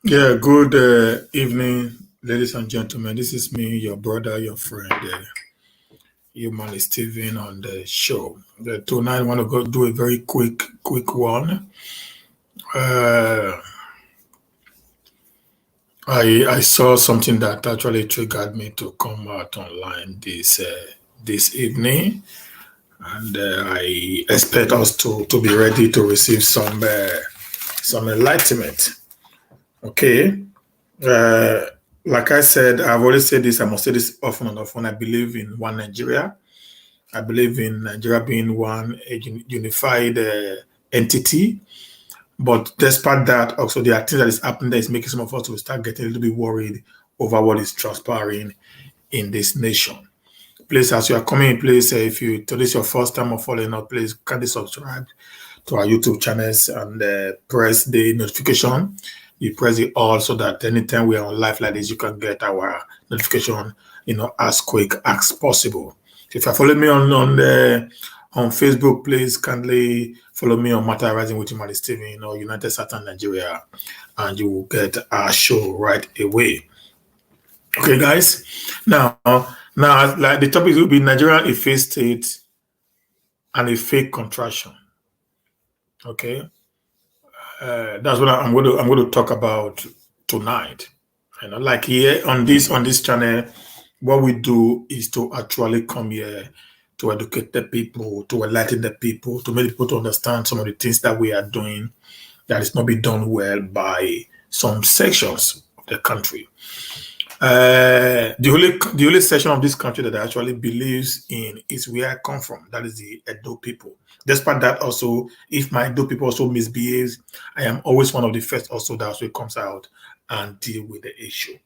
Yeah, good evening, ladies and gentlemen. This is me, your brother, your friend, human Steven on the show. Tonight, I want to go do a very quick one. Uh, I saw something that actually triggered me to come out online this evening, and I expect us to be ready to receive some enlightenment. Okay. Uh, like I said, I've always said this, I must say this often and often. I believe in one Nigeria. I believe in Nigeria being one unified entity. But despite that, also there are things that is happening that is making some of us to start getting a little bit worried over what is transpiring in this nation. Please, as you are coming in, please, if you today is your first time of following up, please kindly subscribe to our YouTube channels and press the notification. You press it all so that anytime we are on live like this, you can get our notification, as quick as possible. If you follow me on Facebook, please kindly follow me on Matter Rising with Human Steven or United Southern Nigeria, and you will get our show right away. Okay, guys. Now, like the topic will be Nigeria, a fake state and a fake contraction. Okay, that's what I'm going to talk about tonight. Like here on this channel, what we do is to actually come here to educate the people, to enlighten the people, to make people to understand some of the things that we are doing that is not being done well by some sections of the country. The only section of this country that actually believes in is where I come from. That is the Edo people. Despite that, also, if my Edo people also misbehaves, I am always one of the first also that also comes out and deal with the issue.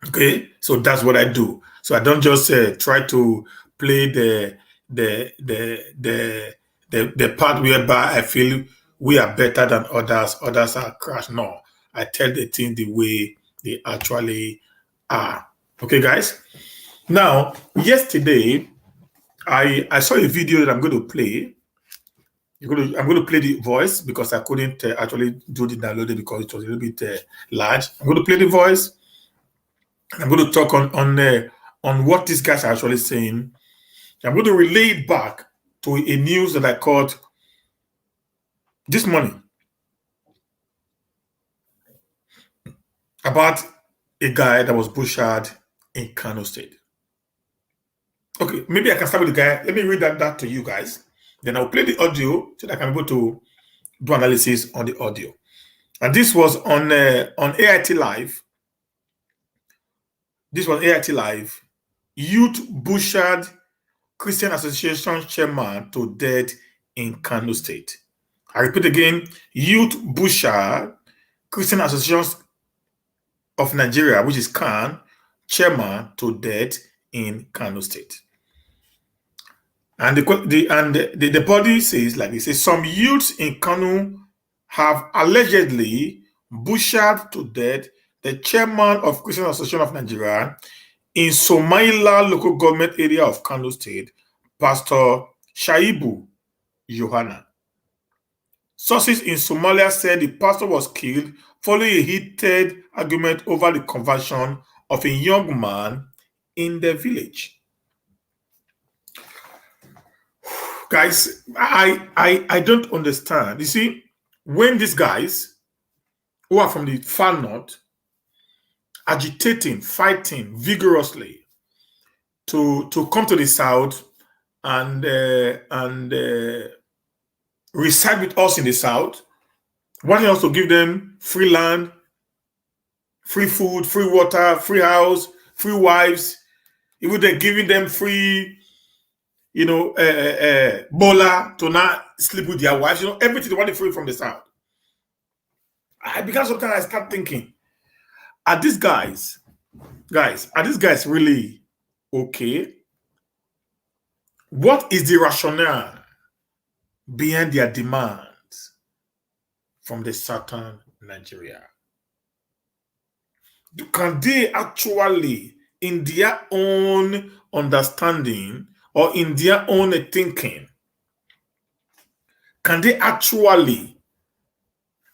Okay, so that's what I do. So I don't just try to play the part whereby I feel we are better than others. Others are crash. No, I tell the thing the way they actually are. Okay, guys. Now, yesterday I saw a video that I'm going to play. I'm going to play the voice because I couldn't actually do the downloading because it was a little bit large. I'm going to play the voice. I'm going to talk on what these guys are actually saying. I'm going to relay it back to a news that I caught this morning about a guy that was butchered in Kano State. Okay, maybe I can start with the guy. Let me read that to you guys. Then I'll play the audio so that I can be able to do analysis on the audio. And this was on AIT Live. This was AIT Live. Youth butchered Christian Association chairman to death in Kano State. I repeat again, Youth butchered Christian Association of Nigeria, which is CAN, chairman to death in Kano State. And the body says like this: some youths in Kano have allegedly butchered to death the chairman of Christian Association of Nigeria in Somaila local government area of Kano State, Pastor Shaibu Yohana. Sources in Somalia said the pastor was killed following a heated argument over the conversion of a young man in the village. Guys, I don't understand. You see, when these guys who are from the far north agitating, fighting vigorously to come to the south and reside with us in the south, wanting us to give them free land, free food, free water, free house, free wives, even they're giving them free, bola to not sleep with their wives, everything they want free from the south. I began sometimes I start thinking, are these guys really okay? What is the rationale behind their demands from the southern Nigeria? Can they actually, in their own understanding or in their own thinking, can they actually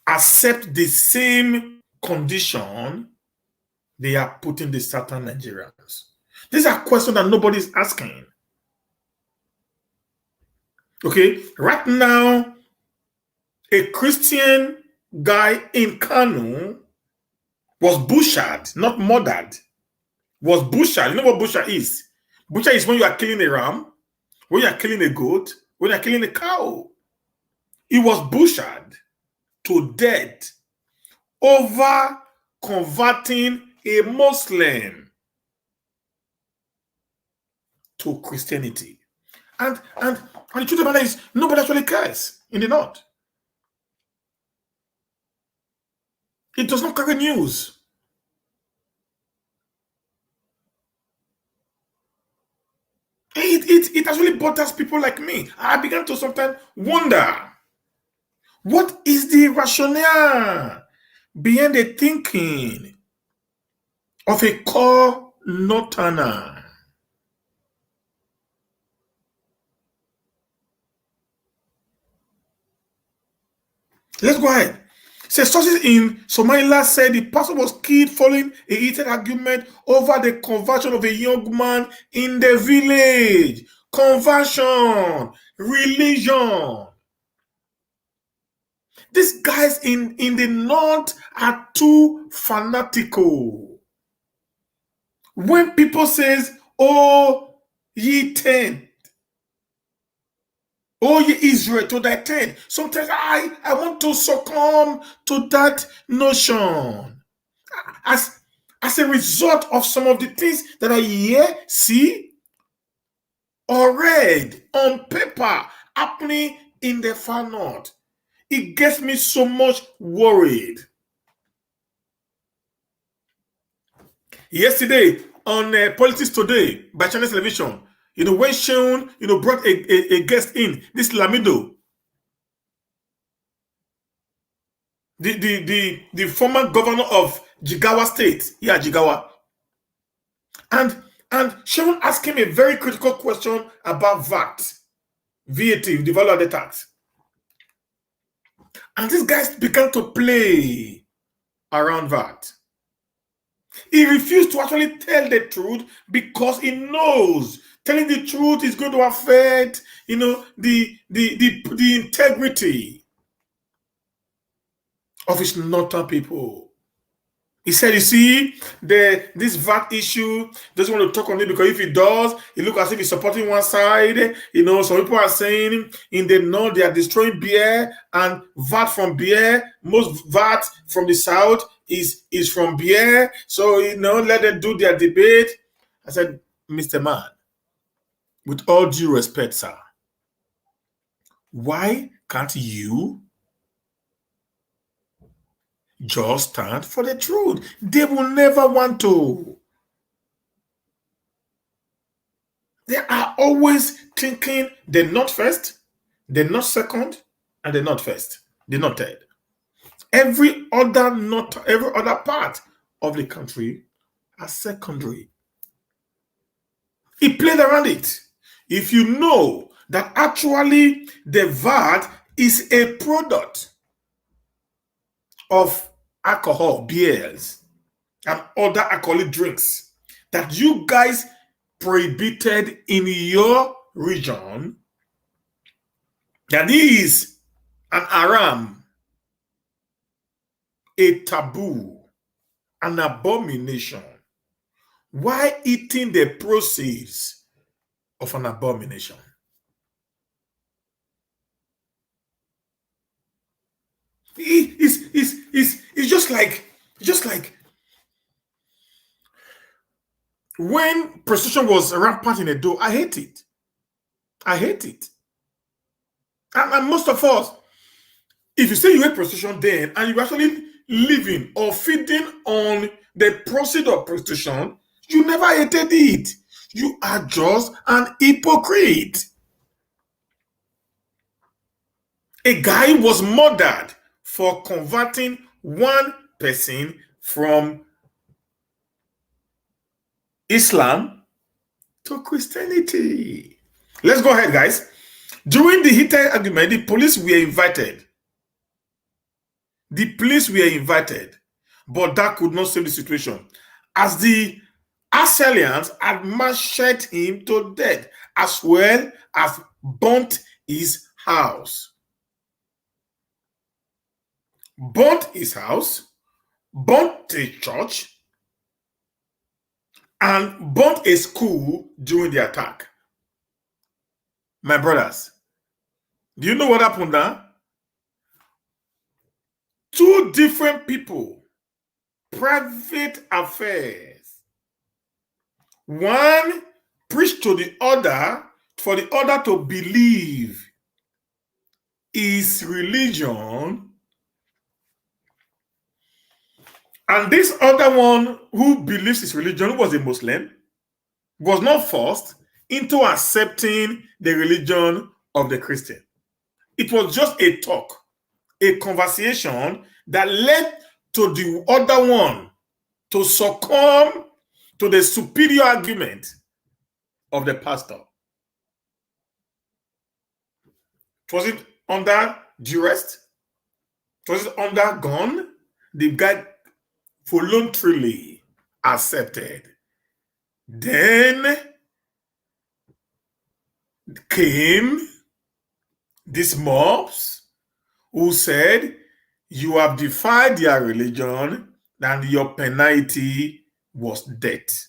accept the same condition they are putting the Southern Nigerians? These are questions that nobody's asking. Okay, right now, a Christian guy in Kanu was butchered, not murdered, was butchered. You know what butcher is? Butcher is when you are killing a ram, when you are killing a goat, when you are killing a cow. He was butchered to death over converting a Muslim to Christianity. And the truth of the matter is, nobody actually cares in the North. It does not carry news. It actually bothers people like me. I began to sometimes wonder, what is the rationale behind the thinking of a core Northerner? Let's go ahead. Says sources in Somaliland said the pastor was killed following a heated argument over the conversion of a young man in the village. Conversion, religion. These guys in the north are too fanatical. When people says, "Oh, ye 10, oh, ye Israel to thy 10," sometimes I want to succumb to that notion. As a result of some of the things that I hear, see, or read on paper happening in the far north, it gets me so much worried. Yesterday on Politics Today by Channel Television, when Sean, brought a guest in, this Lamido, the former governor of Jigawa State, Jigawa, and Sean asked him a very critical question about VAT, the value added tax, and these guys began to play around that. He refused to actually tell the truth because he knows telling the truth is going to affect, the integrity of his northern people. He said, you see, this VAT issue doesn't want to talk on it because if he does, it looks as if he's supporting one side. Some people are saying in the north they are destroying beer, and VAT from beer, most VAT from the south is from beer. So, let them do their debate. I said, Mr. Man, with all due respect, sir, why can't you just stand for the truth? They will never want to. They are always thinking they're not first, they're not second, and they're not first, they're not third. Every other part of the country are secondary. He played around it. If you know that actually the VAT is a product of alcohol, beers, and other alcoholic drinks that you guys prohibited in your region, that is an haram, a taboo, an abomination. Why eating the proceeds of an abomination? It's just like when prostitution was rampant in Edo. I hate it. And most of us, if you say you hate prostitution then, and you're actually living or feeding on the proceeds of prostitution, you never hated it. You are just an hypocrite. A guy was murdered for converting one person from Islam to Christianity. Let's go ahead, guys. During the heated argument, the police were invited. but that could not save the situation, as the assailants had marched him to death, as well as burnt his house. Burnt his house, burnt the church, and burnt a school during the attack. My brothers, do you know what happened now? Two different people, private affairs. One preached to the other for the other to believe his religion, and this other one who believes his religion, who was a Muslim, was not forced into accepting the religion of the Christian. It was just a talk, a conversation that led to the other one to succumb to the superior argument of the pastor. Was it under duress? Was it under gun? The guy voluntarily accepted. Then came these mobs who said, you have defied their religion and your penalty was death.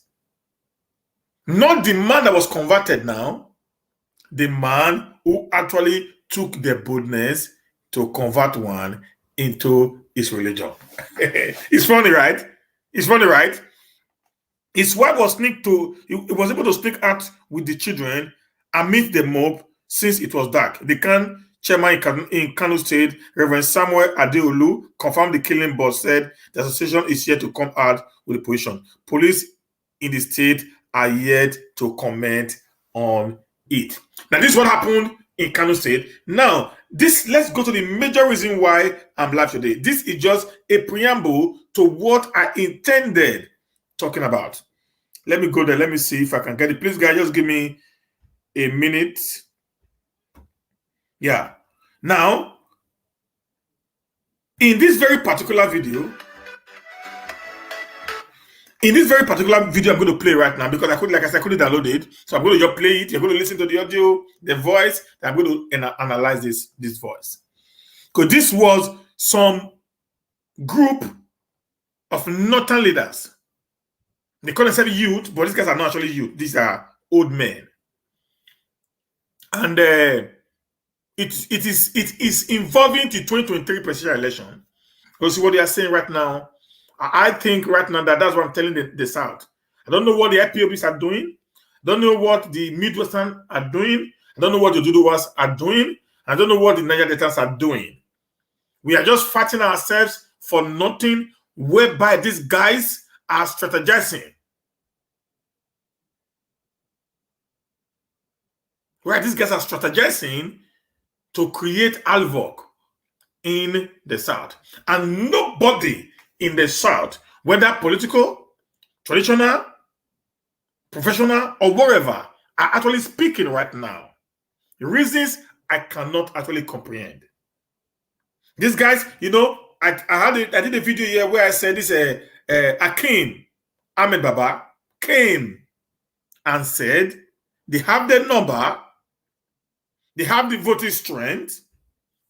Not the man that was converted now, the man who actually took the boldness to convert one into his religion. It's funny, right? It's funny, right? His wife was he was able to sneak out with the children amidst the mob since it was dark. The chairman in Kano State, Reverend Samuel Adeolu, confirmed the killing but said the association is yet to come out with the position. Police in the state are yet to comment on it. Now, this is what happened in Kano State. Now, let's go to the major reason why I'm live today. This is just a preamble to what I intended talking about. Let me go there. Let me see if I can get it. Please, guys, just give me a minute. Yeah. Now, in this very particular video, I'm going to play right now because I couldn't download it. So I'm going to just play it. You're going to listen to the audio, the voice. I'm going to analyze this voice. Because this was some group of northern leaders. They call themselves youth, but these guys are not actually youth. These are old men. And it is involving the 2023 presidential election. Because what they are saying right now, I think right now that's what I'm telling the South. I don't know what the IPOBs are doing. I don't know what the Midwestern are doing. I don't know what the Duduwas are doing. I don't know what the Niger Deltas are doing. We are just fighting ourselves for nothing, whereby these guys are strategizing. Right, these guys are strategizing to create havoc in the South. And nobody in the South, whether political, traditional, professional, or whatever, are actually speaking right now. The reasons I cannot actually comprehend. These guys, I did a video here where I said this Akim Ahmed Baba came and said they have the number, they have the voting strength,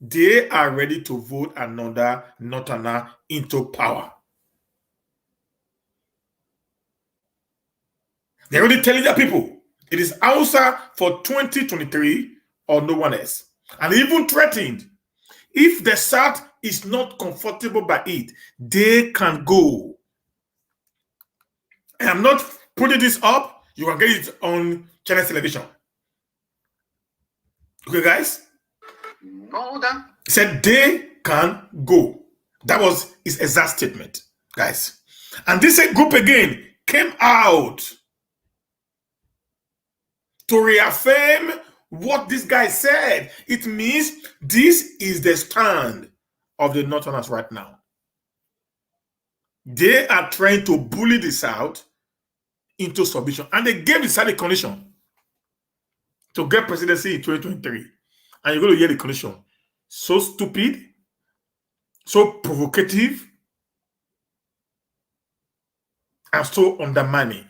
they are ready to vote another Northerner into power. They're already telling their people it is Hausa for 2023 or no one else. And even threatened, if the South is not comfortable by it, they can go. And I'm not putting this up. You can get it on Channel Television. Okay, guys? He said they can go. That was his exact statement, guys. And this group again came out to reaffirm what this guy said. It means this is the stand of the Northerners right now. They are trying to bully the South into submission. And they gave the South a condition to get presidency in 2023. And you're going to hear the condition. So stupid, so provocative, and still undermining.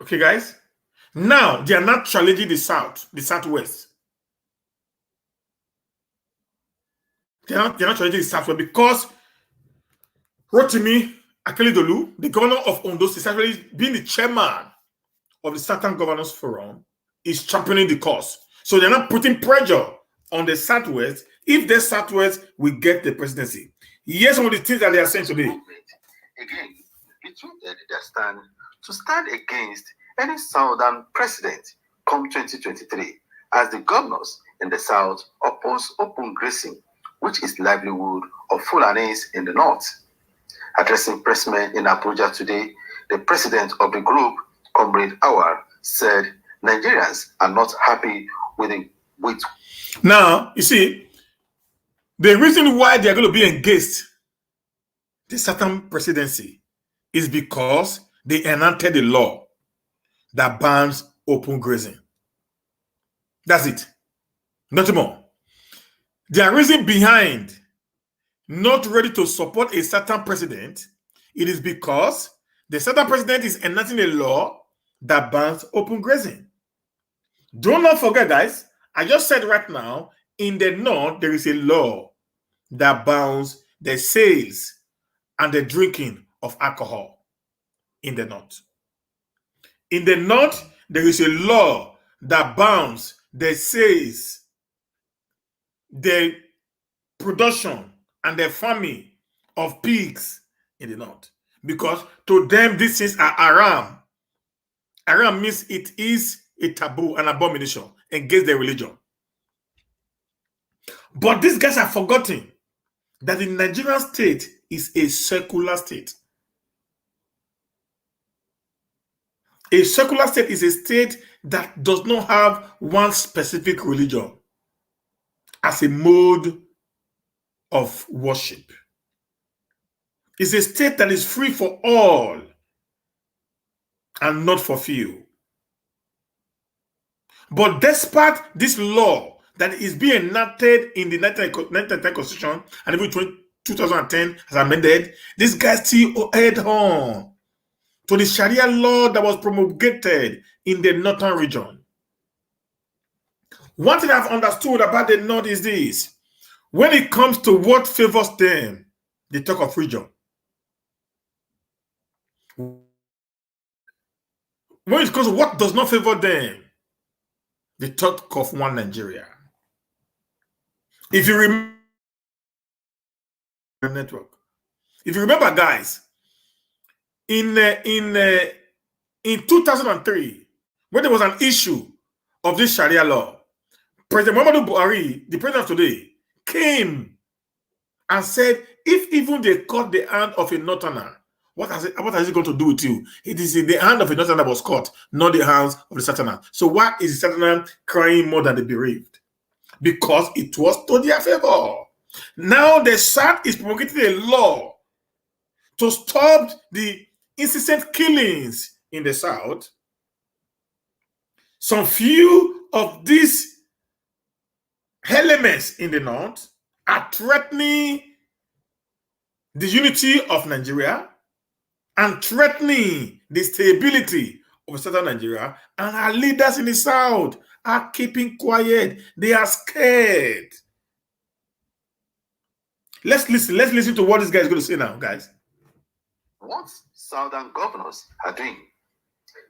Okay, guys? Now, they are not challenging the South, the Southwest. They're not challenging the Southwest because Rotimi Akeredolu, the governor of Ondo State, actually being the chairman of the Southern Governors Forum, is championing the cause. So they're not putting pressure on the Southwest if the Southwest will get the presidency. Here's some of the things that they are saying today. Again, between their stand to stand against any Southern president come 2023, as the governors in the South oppose open grazing, which is livelihood of Fulanis in the North. Addressing pressmen in Abuja today, the president of the group, Comrade Awar, said Nigerians are not happy with. Now, you see, the reason why they are going to be engaged the Southern presidency is because they enacted a law that bans open grazing. That's it. Nothing more. Their reason behind not ready to support a certain president, it is because the certain president is enacting a law that bans open grazing. Do not forget, guys, I just said right now, in the North, there is a law that bans the sales and the drinking of alcohol in the North. In the North, there is a law that bans the sales, the production, and the farming of pigs in the North. Because to them, these things are haram. Haram means it is a taboo, an abomination against their religion. But these guys have forgotten that the Nigerian state is a secular state. A secular state is a state that does not have one specific religion as a mode of worship. It's a state that is free for all and not for few. But despite this law that is being enacted in the 1910 Constitution and even 2010 as amended, these guys still head on to the Sharia law that was promulgated in the northern region. One thing I've understood about the North is this: when it comes to what favors them, they talk of region. When it comes to what does not favor them, they talk of one Nigeria. If you remember the network, if you remember, guys, in 2003, when there was an issue of this Sharia law, President Muhammadu Buhari, the president of today, came and said, if even they cut the hand of a northerner, what has it going to do with you? It is in the hand of a northerner that was cut, not the hands of the southerner. So why is the southerner crying more than the bereaved? Because it was to their favor. Now the South is promulgating a law to stop the incessant killings in the South. Some few of these elements in the North are threatening the unity of Nigeria and threatening the stability of southern Nigeria, and our leaders in the South are keeping quiet. They are scared. Let's listen to what this guy is going to say now, guys. What Southern governors are doing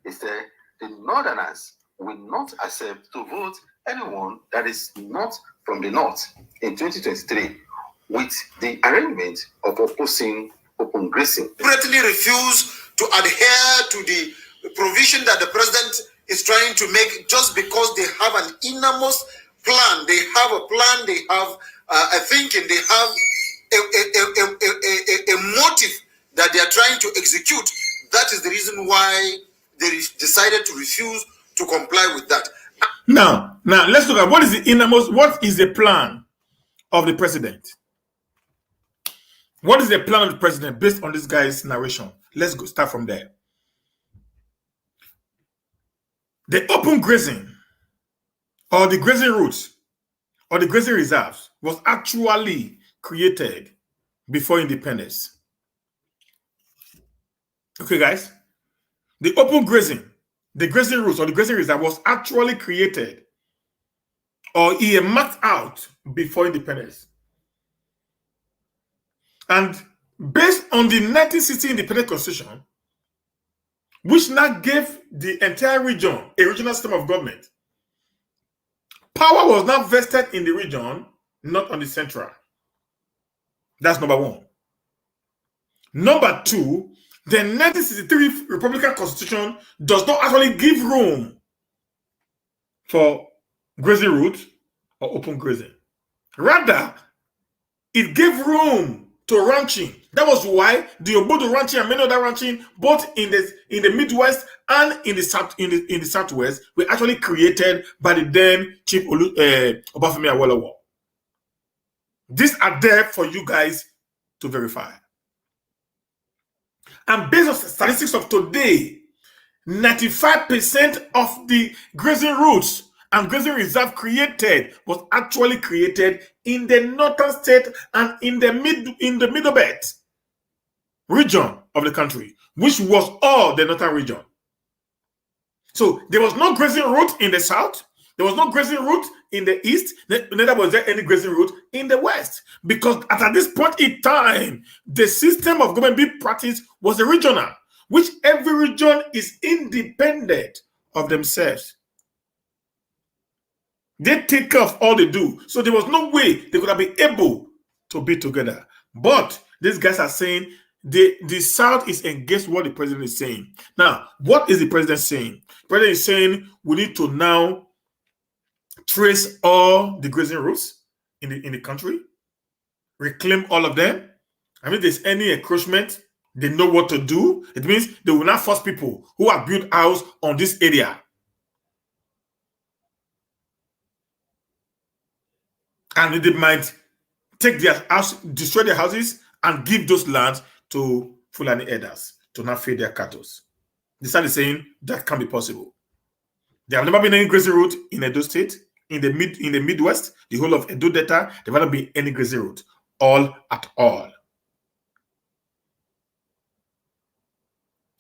is that the Northerners will not accept to vote anyone that is not from the North in 2023 with the arrangement of opposing open grazing. Deliberately refuse to adhere to the provision that the president is trying to make just because they have an innermost plan. They have a plan, they have a thinking, they have a motive that they are trying to execute. That is the reason why they decided to refuse to comply with that. Now let's look at what is the innermost, what is the plan of the president? What is the plan of the president based on this guy's narration? Let's go start from there. The open grazing or the grazing routes or the grazing reserves was actually created before independence. Okay, guys. The open grazing, the grazing routes or the grazing reserve was actually created or earmarked out before independence. And based on the 1960 independent constitution, which now gave the entire region a regional system of government, power was now vested in the region, not on the central. That's number one. Number two, the 1963 Republican Constitution does not actually give room for grazing route or open grazing. Rather, it gave room to ranching. That was why the Obodo ranching and many other ranching, both in the Midwest and in the Southwest, were actually created by the then Chief Obafemi Awolowo. These are there for you guys to verify. And based on statistics of today, 95% of the grazing routes and grazing reserve created was actually created in the northern state and in the middle belt region of the country, which was all the northern region. So there was no grazing route in the south, there was no grazing route in the east, neither was there any grazing route in the west, because at this point in time, the system of government being practiced was the regional, which every region is independent of themselves. They take care of all they do. So there was no way they could have been able to be together. But these guys are saying the South is against what the president is saying. Now, what is the president saying? The president is saying we need to now trace all the grazing routes in the country, reclaim all of them. And if there's any encroachment, they know what to do. It means they will not force people who have built house on this area. And they might take their house, destroy their houses, and give those lands to Fulani herders to not feed their cattle. They started saying that can't be possible. There have never been any grazing route in Edo State, in the Midwest, the whole of Edo Delta. There have never been any grazing route, all at all.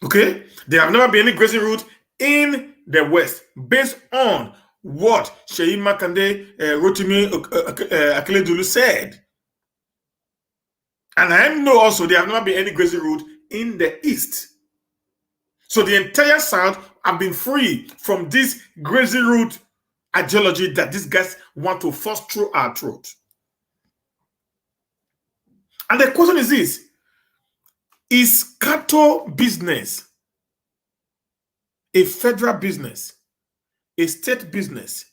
Okay, there have never been any grazing route in the West, based on what Sheyi Makinde, Rotimi Akeredolu said. And I know also there have never been any grazing route in the East. So the entire South have been free from this grazing route ideology that these guys want to force through our throat. And the question is this: is cattle business a federal business, a state business,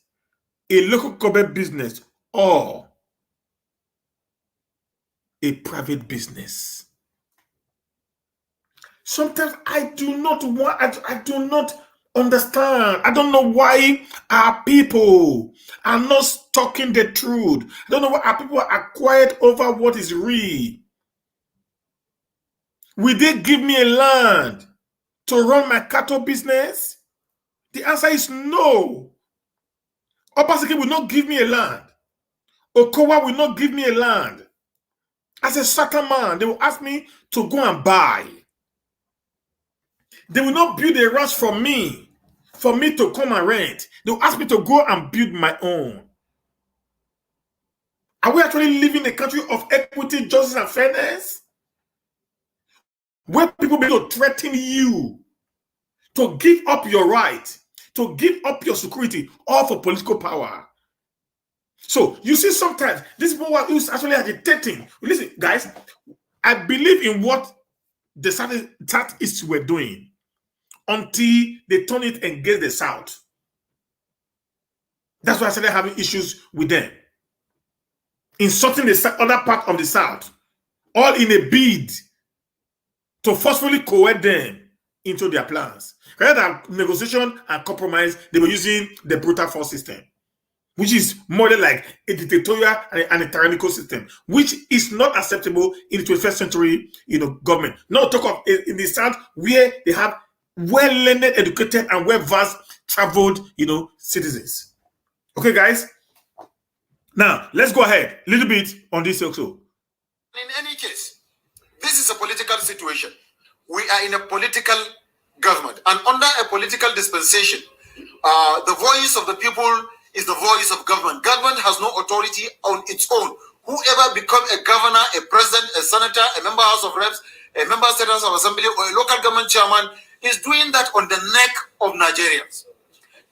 a local government business, or a private business? Sometimes I do not understand. I don't know why our people are not talking the truth. I don't know why our people are quiet over what is real. Will they give me a land to run my cattle business? The answer is no. Obaseki will not give me a land. Okowa will not give me a land. As a sucker man, they will ask me to go and buy. They will not build a ranch for me to come and rent. They will ask me to go and build my own. Are we actually living in a country of equity, justice, and fairness? Where people begin to threaten you to give up your right, to give up your security, all for political power. So you see, sometimes these people who actually agitating. Listen, guys, I believe in what the Southeast were doing until they turn it against the South. That's why I started having issues with them, insulting the other part of the South, all in a bid to forcefully coerce them into their plans. Rather than negotiation and compromise, they were using the brutal force system, which is more like a dictatorial and a tyrannical system, which is not acceptable in the 21st century, government. Not talk of in the South, where they have well-learned, educated, and well-versed, traveled, citizens. Okay, guys. Now let's go ahead a little bit on this also. In any case, this is a political situation. we are in a political government, and under a political dispensation, the voice of the people is the voice of government. Government has no authority on its own. Whoever becomes a governor, a president, a senator, a member of House of Reps, a member of State House of Assembly, or a local government chairman is doing that on the neck of Nigerians.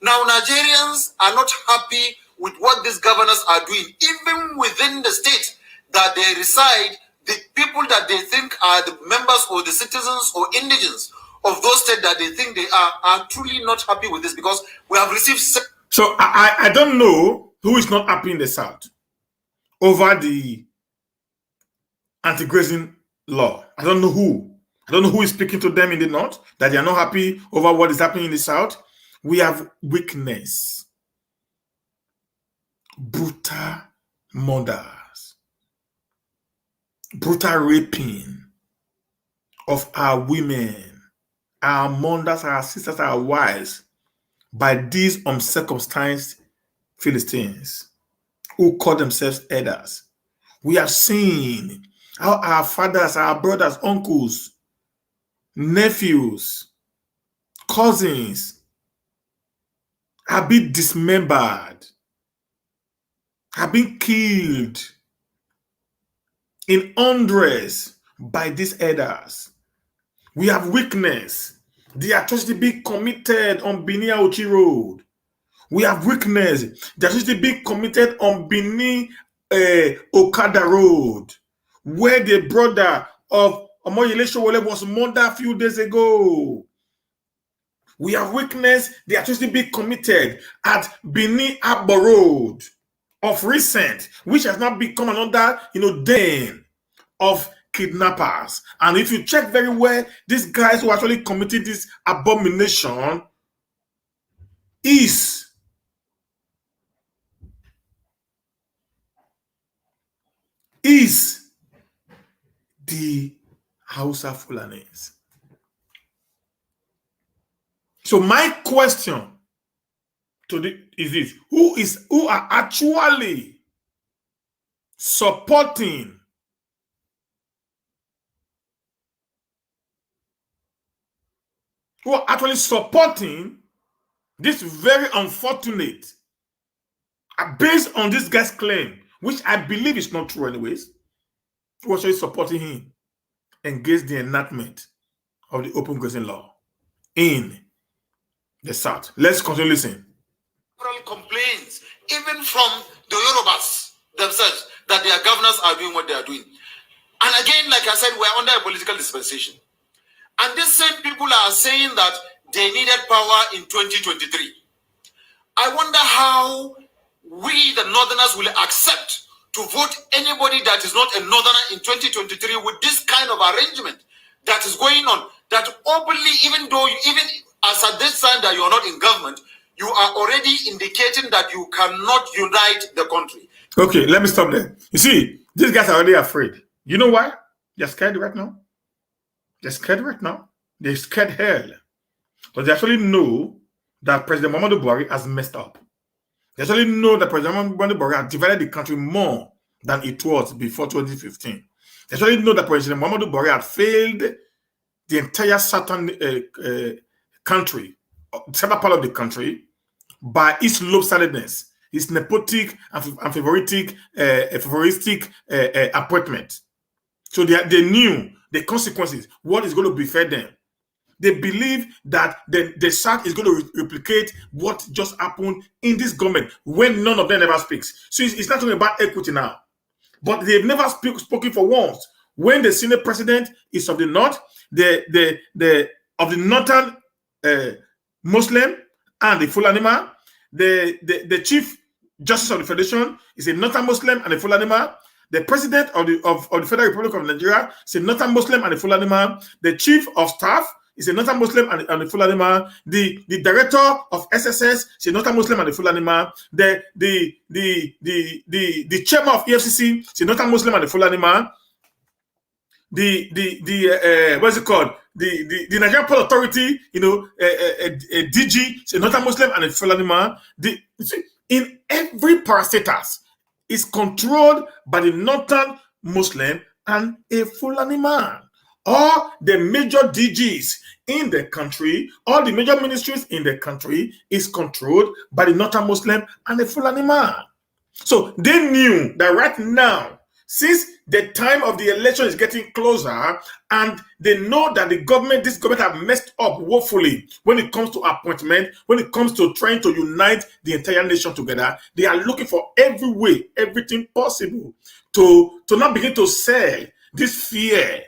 Now, Nigerians are not happy with what these governors are doing, even within the state that they reside. The people that they think are the members or the citizens or indigents of those states that they think they are truly not happy with this, because we have received. So I don't know who is not happy in the South over the anti-grazing law. I don't know who. I don't know who is speaking to them in the North that they are not happy over what is happening in the South. We have weakness, brutal murders, brutal raping of our women, our mothers, our sisters, our wives by these uncircumcised Philistines who call themselves elders. We have seen how our fathers, our brothers, uncles, nephews, cousins have been dismembered, have been killed in hundreds by these elders. We have witnessed the atrocity being committed on Benin Auchi Road. We have witnessed the atrocity being committed on Benin Okada Road, where the brother of Omoyele Sowore was murdered a few days ago. We have witnessed the atrocity being committed at Benin Abo Road of recent, which has now become another, den of kidnappers. And if you check very well, these guys who actually committed this abomination is the Hausa Fulanis. So my question is this: who are actually supporting this very unfortunate, based on this guy's claim, which I believe is not true anyways, who are actually supporting him against the enactment of the open grazing law in the South. Let's continue listening. Complaints, even from the Yorubas themselves, that their governors are doing what they are doing. And again, like I said, we're under a political dispensation. And these same people are saying that they needed power in 2023. I wonder how we, the Northerners, will accept to vote anybody that is not a Northerner in 2023 with this kind of arrangement that is going on. That openly, even as at this time that you are not in government, you are already indicating that you cannot unite the country. Okay, let me stop there. You see, these guys are already afraid. You know why? They're scared right now. They're scared right now. They're scared hell. But they actually know that President Muhammadu Buhari has messed up. They actually know that President Muhammadu Buhari has divided the country more than it was before 2015. They actually know that President Muhammadu Buhari had failed the entire southern country, southern part of the country, by its lopsidedness, its nepotic and favoristic appointment. So they knew the consequences, what is going to befall them. They believe that the South is going to replicate what just happened in this government when none of them ever speaks. So it's not only about equity now, but they've never spoken for once. When the Senate president is of the North, of the Northern Muslim and the Fulani man, the Chief Justice of the Federation is a Northern Muslim and a Fulani man. The President of the Federal Republic of Nigeria is a Northern Muslim and a Fulani man. The Chief of Staff is a Northern Muslim and a Fulani man. The Director of SSS is a Northern Muslim and a Fulani man. The Chairman of EFCC is a Northern Muslim and a Fulani man. What's it called? The Nigerian Port Authority, a DG is a Northern Muslim and a Fulani man. In every parastatus is controlled by the Northern Muslim and a Fulani man. all the major DGs in the country, all the major ministries in the country is controlled by the Northern Muslim and the Fulani man. So they knew that right now, since the time of the election is getting closer, and they know that this government have messed up woefully when it comes to appointment, when it comes to trying to unite the entire nation together, they are looking for every way, everything possible to not begin to sell this fear,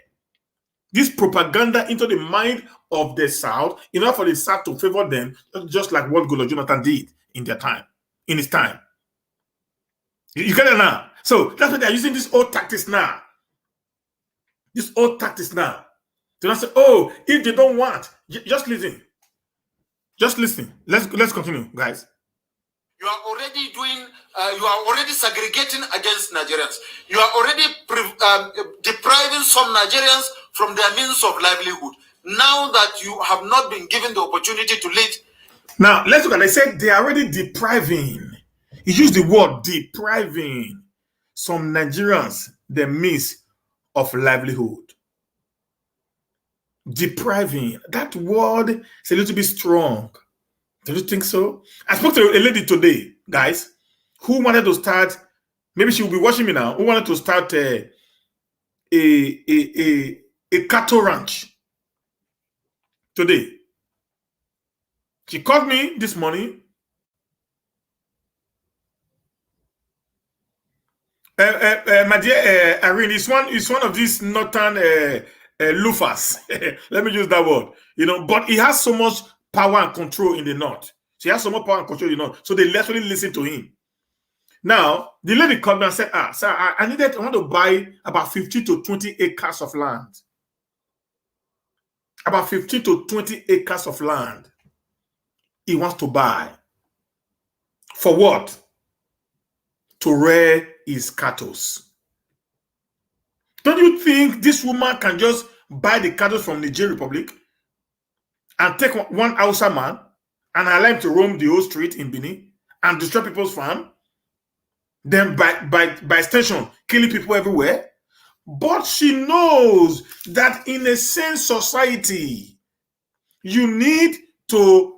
this propaganda into the mind of the South in order for the South to favor them, just like what Goodluck Jonathan did in his time. You get it now? So that's why they're using this old tactics now. This old tactics now. To not say, oh, if they don't want, just listen. Just listen. Let's continue, guys. You are already you are already segregating against Nigerians. You are already depriving some Nigerians from their means of livelihood. Now that you have not been given the opportunity to lead. Now, let's look at it. They said they are already depriving. He used the word depriving some Nigerians the means of livelihood. Depriving. That word is a little bit strong. Do you think so? I spoke to a lady today, guys, who wanted to start, maybe she will be watching me now, who wanted to start a cattle ranch today. She called me this morning. My dear Irene, is one of these northern loofers. Let me use that word. But he has so much power and control in the north. So he has so much power and control in the north. So they literally listen to him. Now, the lady called me and said, sir, I want to buy about 15 to 20 acres of land. About 15 to 20 acres of land. He wants to buy. For what? To rear his cattle. Don't you think this woman can just buy the cattle from Niger Republic and take one Hausa man and allow him to roam the whole street in Benin and destroy people's farm? Then by extension, killing people everywhere? But she knows that in a sane society, you need to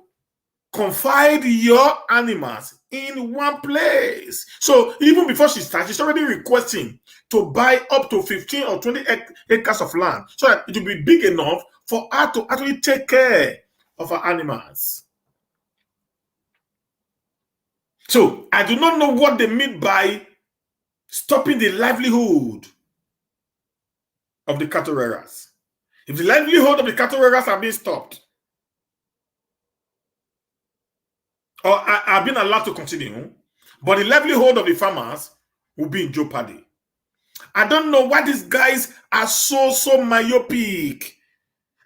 confide your animals in one place. So even before she starts, she's already requesting to buy up to 15 or 20 acres of land so that it will be big enough for her to actually take care of her animals. So I do not know what they mean by stopping the livelihood of the cattle rearers. If the livelihood of the cattle rearers are being stopped, or are being allowed to continue, but the livelihood of the farmers will be in jeopardy. I don't know why these guys are so myopic,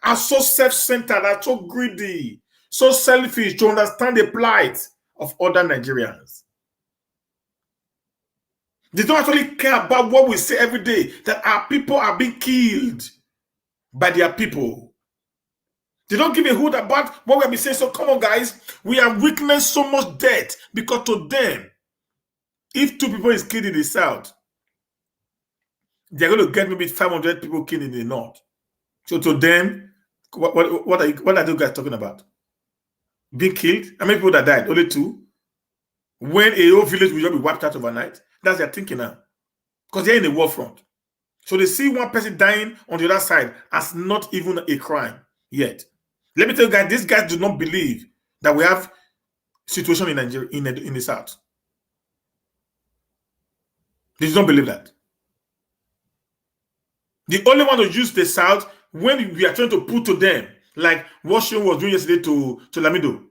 are so self-centered, are so greedy, so selfish to understand the plight of other Nigerians. They don't actually care about what we say every day, that our people are being killed by their people. They don't give a hoot about what we have been saying. So come on, guys, we have witnessed so much death because to them, if 2 people is killed in the south, they're going to get maybe 500 people killed in the north. So to them, what are you guys talking about? Being killed? How many people that died? Only 2? When a whole village will just be wiped out overnight? That's their thinking now. Because they're in the war front. So they see one person dying on the other side as not even a crime yet. Let me tell you guys, these guys do not believe that we have situation in Nigeria, in the south. They do not believe that. The only one to use the south when we are trying to put to them, like what Sean was doing yesterday to Lamido,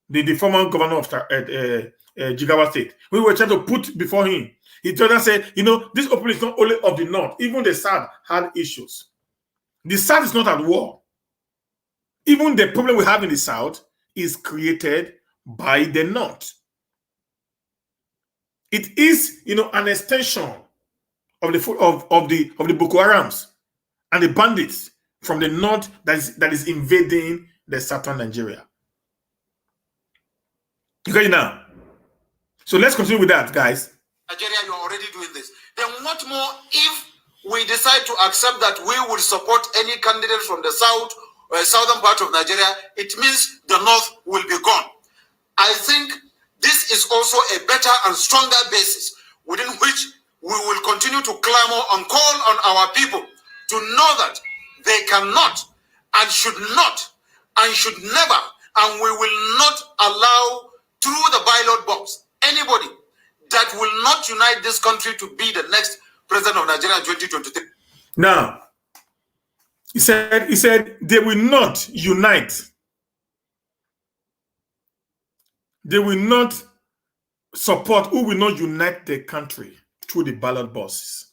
the former governor of Jigawa State. We were trying to put before him. He told us, say, this opening is not only of the north, even the south had issues. The south is not at war. Even the problem we have in the south is created by the north. It is, an extension of the Boko Harams and the bandits from the north that is invading the southern Nigeria. You got it now. So let's continue with that, guys. Nigeria, you are already doing this. Then what more if we decide to accept that we will support any candidate from the south or southern part of Nigeria, it means the north will be gone. I think this is also a better and stronger basis within which we will continue to clamor and call on our people to know that they cannot and should not and should never, and we will not allow through the ballot box anybody that will not unite this country to be the next president of Nigeria in 2023. Now, he said they will not unite. They will not support, who will not unite the country through the ballot boxes.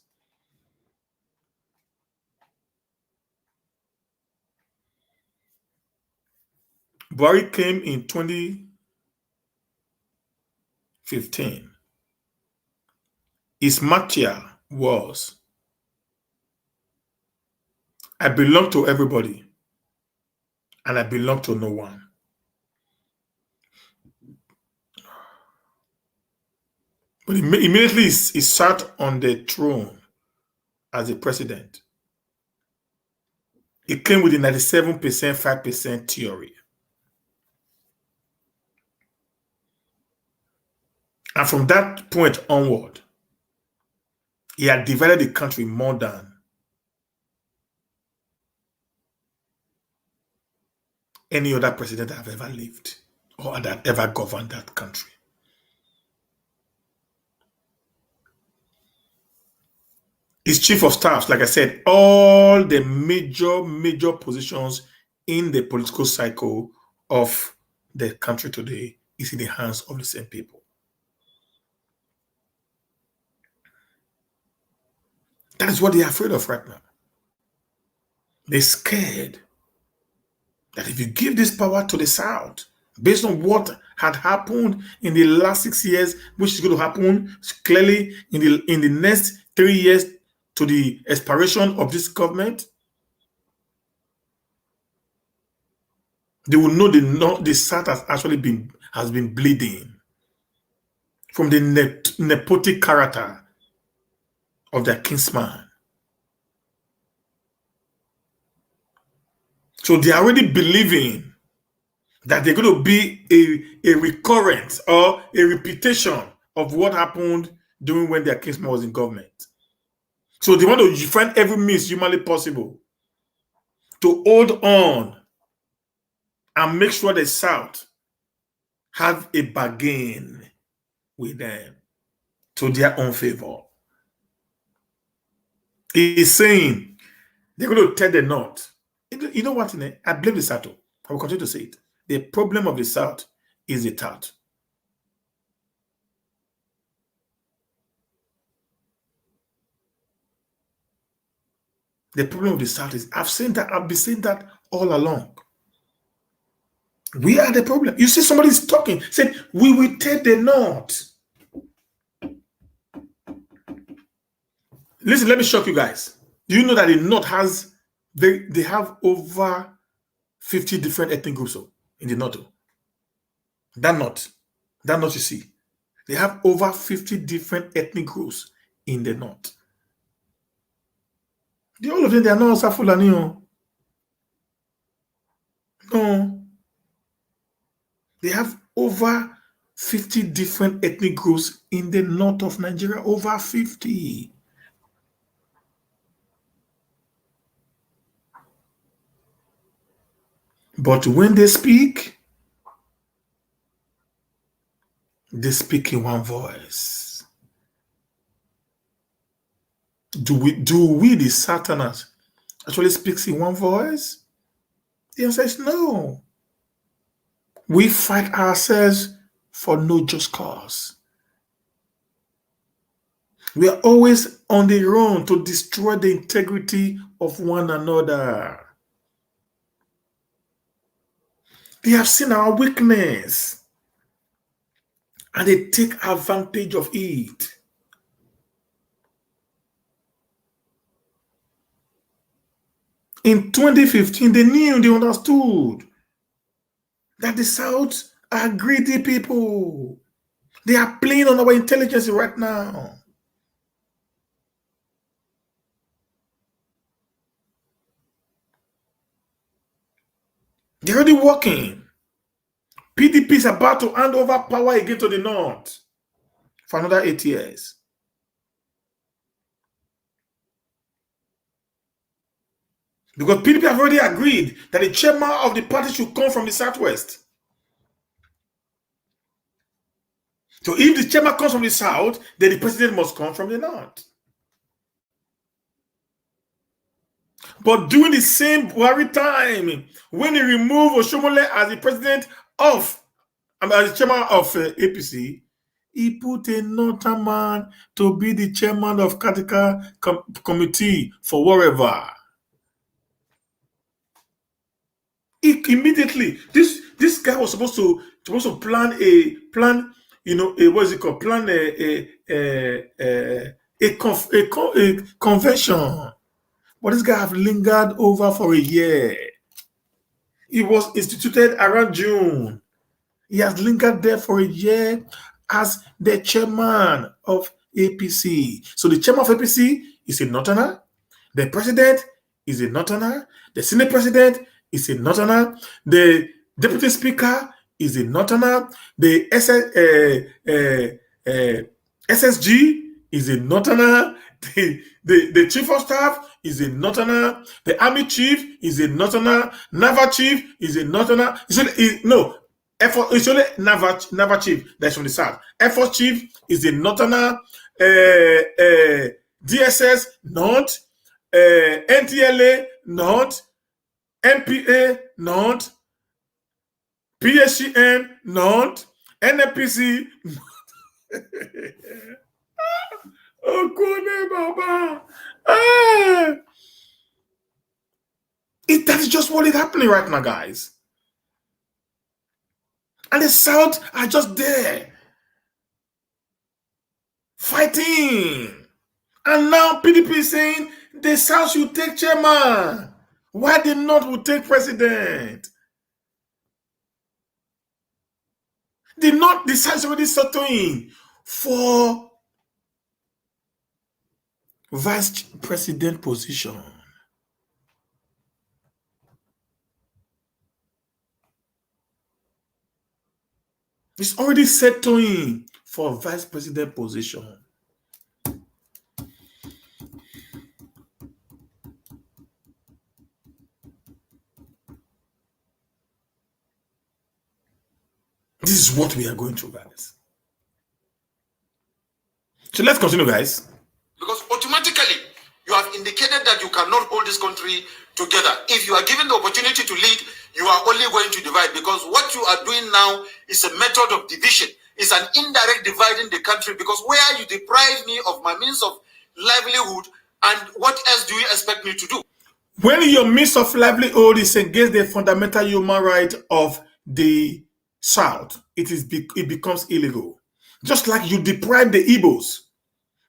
Buhari came in 2015. His mantra was, I belong to everybody and I belong to no one. But immediately he sat on the throne as the president. It came with the 97%, 5% theory. And from that point onward, he had divided the country more than any other president that have ever lived or that ever governed that country. His chief of staff, like I said, all the major positions in the political cycle of the country today is in the hands of the same people. That is what they are afraid of right now. They're scared that if you give this power to the South, based on what had happened in the last 6 years, which is going to happen clearly in the next 3 years to the expiration of this government, they will know the South has actually been bleeding from the nepotic character of their kinsman. So they are already believing that they're going to be a recurrence or a repetition of what happened during when their kinsman was in government. So they want to find every means humanly possible to hold on and make sure the South have a bargain with them to their own favor. He's saying they're going to tell the North. You know what? I blame the South. I will continue to say it. The problem of the South is the tout. The problem of the South is, I've been saying that all along. We are the problem. You see somebody's talking, said, we will take the North. Listen, let me shock you guys. Do you know that the North has, they have over 50 different ethnic groups in the North? That North you see, they have over 50 different ethnic groups in the North. All of them, they are not also Fulani. No. They have over 50 different ethnic groups in the north of Nigeria. Over 50. But when they speak in one voice. Do we the Southerners actually speak in one voice? The answer is no. We fight ourselves for no just cause. We are always on the run to destroy the integrity of one another. They have seen our weakness and they take advantage of it. In 2015, they understood that the South are greedy people. They are playing on our intelligence right now. They're already working. PDP is about to hand over power again to the North for another 8 years. Because PDP have already agreed that the chairman of the party should come from the Southwest. So if the chairman comes from the South, then the president must come from the North. But during the same Buhari time, when he removed Oshomole as the president of, as the chairman of APC, he put a northern man to be the chairman of Katika committee for wherever. Immediately, this guy was supposed to plan a what is it called? Plan a convention. But this guy have lingered over for a year. It was instituted around June. He has lingered there for a year as the chairman of APC. So the chairman of APC is a northerner. The president is a northerner. The Senate president is a northerner. The deputy speaker is a northerner. The SSG is a northerner. The chief of staff is a northerner. The army chief is a northerner. Naval chief is a northerner. It's only Naval chief that's from the south. Air Force chief is a northerner. DSS north. NTLA north. MPA north. PSCN north. NFPC oh, Baba. That is just what is happening right now, guys. And the South are just there fighting. And now PDP is saying the South should take chairman. Why the North will take president? The North, the South is already settling for vice president position. It's already settling for vice president position. This is what we are going through, guys. So let's continue, guys. Because automatically, you have indicated that you cannot hold this country together. If you are given the opportunity to lead, you are only going to divide, because what you are doing now is a method of division. It's an indirect dividing the country, because where you deprive me of my means of livelihood, and what else do you expect me to do? When your means of livelihood is against the fundamental human right of the South, it becomes illegal. Just like you deprive the Igbos,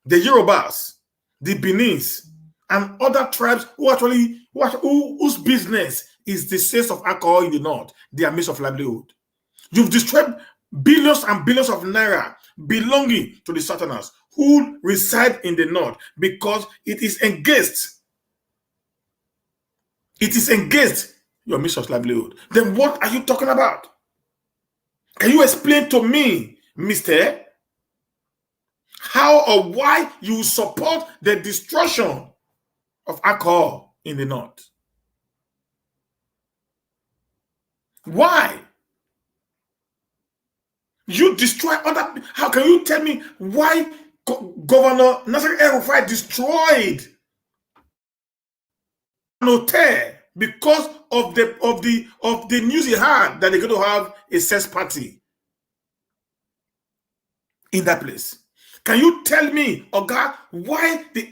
the Yorubas, the Beninese, and other tribes whose business is the sales of alcohol in the North, their means of livelihood. You've destroyed billions and billions of naira belonging to the Southerners who reside in the North, because it is engaged. It is engaged your means of livelihood. Then what are you talking about? Can you explain to me, Mr., how or why you support the destruction of alcohol in the North? Why? You destroy other. How can you tell me why Governor Nasir El-Rufai destroyed an hotel because of the news he had that they're going to have a sex party in that place? Can you tell me, Oga, why the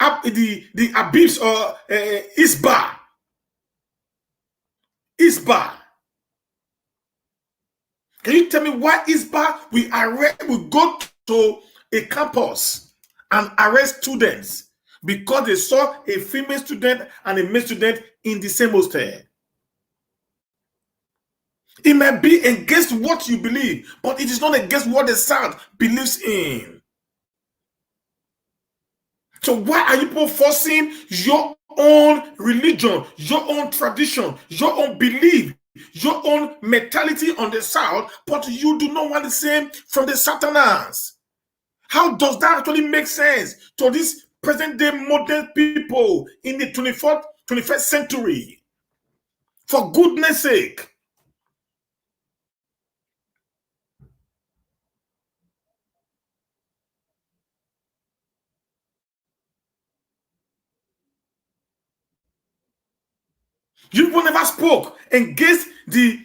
Abibs or Isba? Can you tell me why Isba we go to a campus and arrest students because they saw a female student and a male student in the same hostel? It may be against what you believe, but it is not against what the South believes in. So why are you people forcing your own religion, your own tradition, your own belief your own mentality on the South, but you do not want the same from the Southerners. How does that actually make sense to these present-day modern people in the 21st century? For goodness sake. You never spoke against the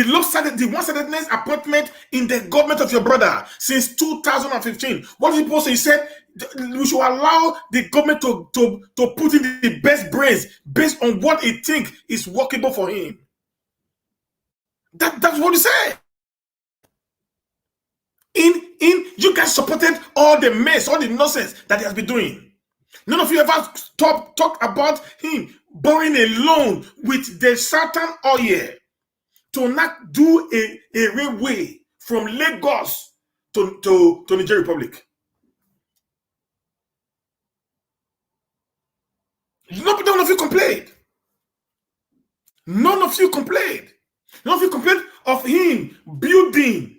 lopsided, the one-sidedness appointment in the government of your brother since 2015. What did people say? He said we should allow the government to put in the best brains based on what he thinks is workable for him. That's what he said. You guys supported all the mess, all the nonsense that he has been doing. None of you ever talk about him borrowing a loan with the Southern Oil to not do a railway from Lagos to Nigeria Republic. None of you complained. None of you complained. None of you complained of him building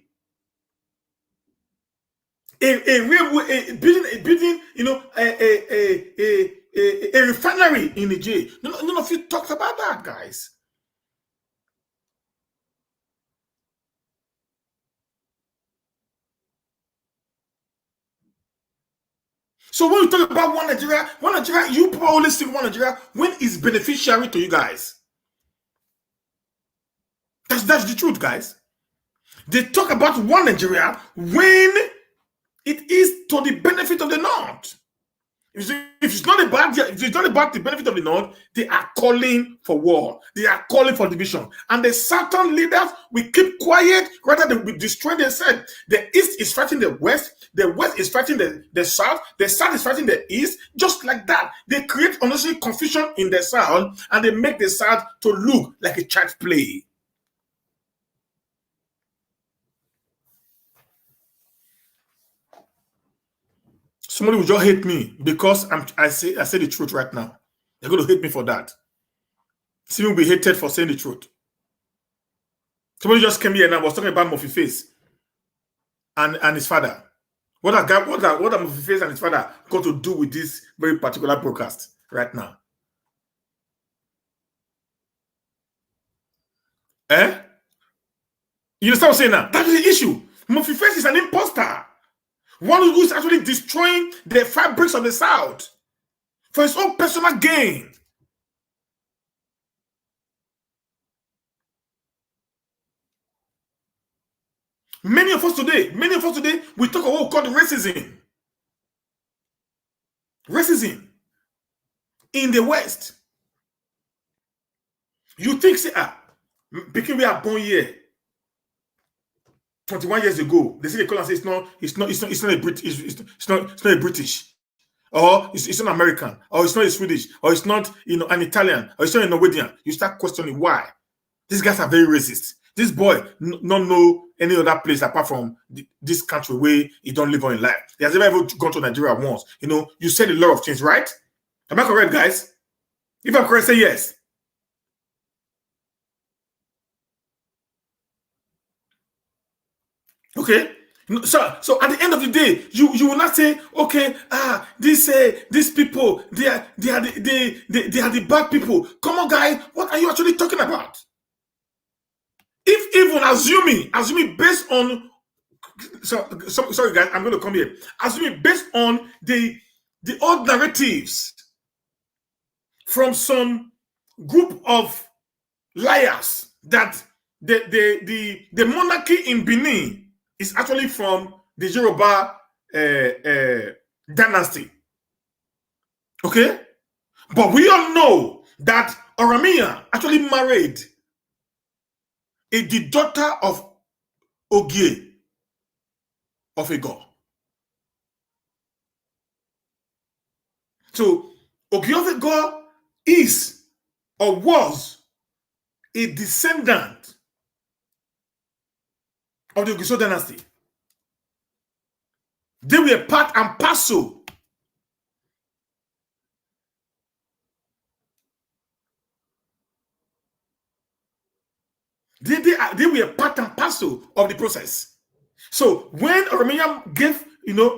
a railway, building, a refinery in Nigeria. None of you talked about that, guys. So when you talk about one Nigeria, you probably see one Nigeria when it's beneficiary to you guys. That's the truth, guys. They talk about one Nigeria when it is to the benefit of the North. If it's not about the benefit of the North, they are calling for war. They are calling for division. And the Southern leaders will keep quiet rather than be destroying themselves. The East is fighting the West is fighting the South is fighting the East. Just like that, they create unnecessary confusion in the South and they make the South to look like a child's play. Somebody will just hate me because I say the truth right now. They're going to hate me for that. See me will be hated for saying the truth. Somebody just came here and I was talking about Murphy Face and his father. What are Murphy Face and his father got to do with this very particular broadcast right now? You understand what I'm saying now? That is the issue. Murphy Face is an imposter. One who is actually destroying the fabrics of the South for his own personal gain. Many of us today, we talk about what we call racism. Racism in the West. You think, because we are born here 21 years ago, they say the color say it's not a British, it's not a British, or it's not American, or it's not a Swedish, or it's not an Italian, or it's not a Norwegian. You start questioning why. These guys are very racist. This boy not know any other place apart from this country where he don't live on in life. He has never gone to Nigeria once. You said a lot of things, right? Am I correct, guys? If I'm correct, say yes. Okay, so at the end of the day, you will not say, okay, these people they are the bad people. Come on, guys, what are you actually talking about? If even assuming based on sorry guys, I'm going to come here. Assuming based on the old narratives from some group of liars that the monarchy in Benin is actually from the Yoruba dynasty. Okay? But we all know that Oromia actually married the daughter of Ogie of Igor. So Ogie of Igor is or was a descendant of the Ogiso dynasty. They were part and parcel hassle of the process. So when Oromia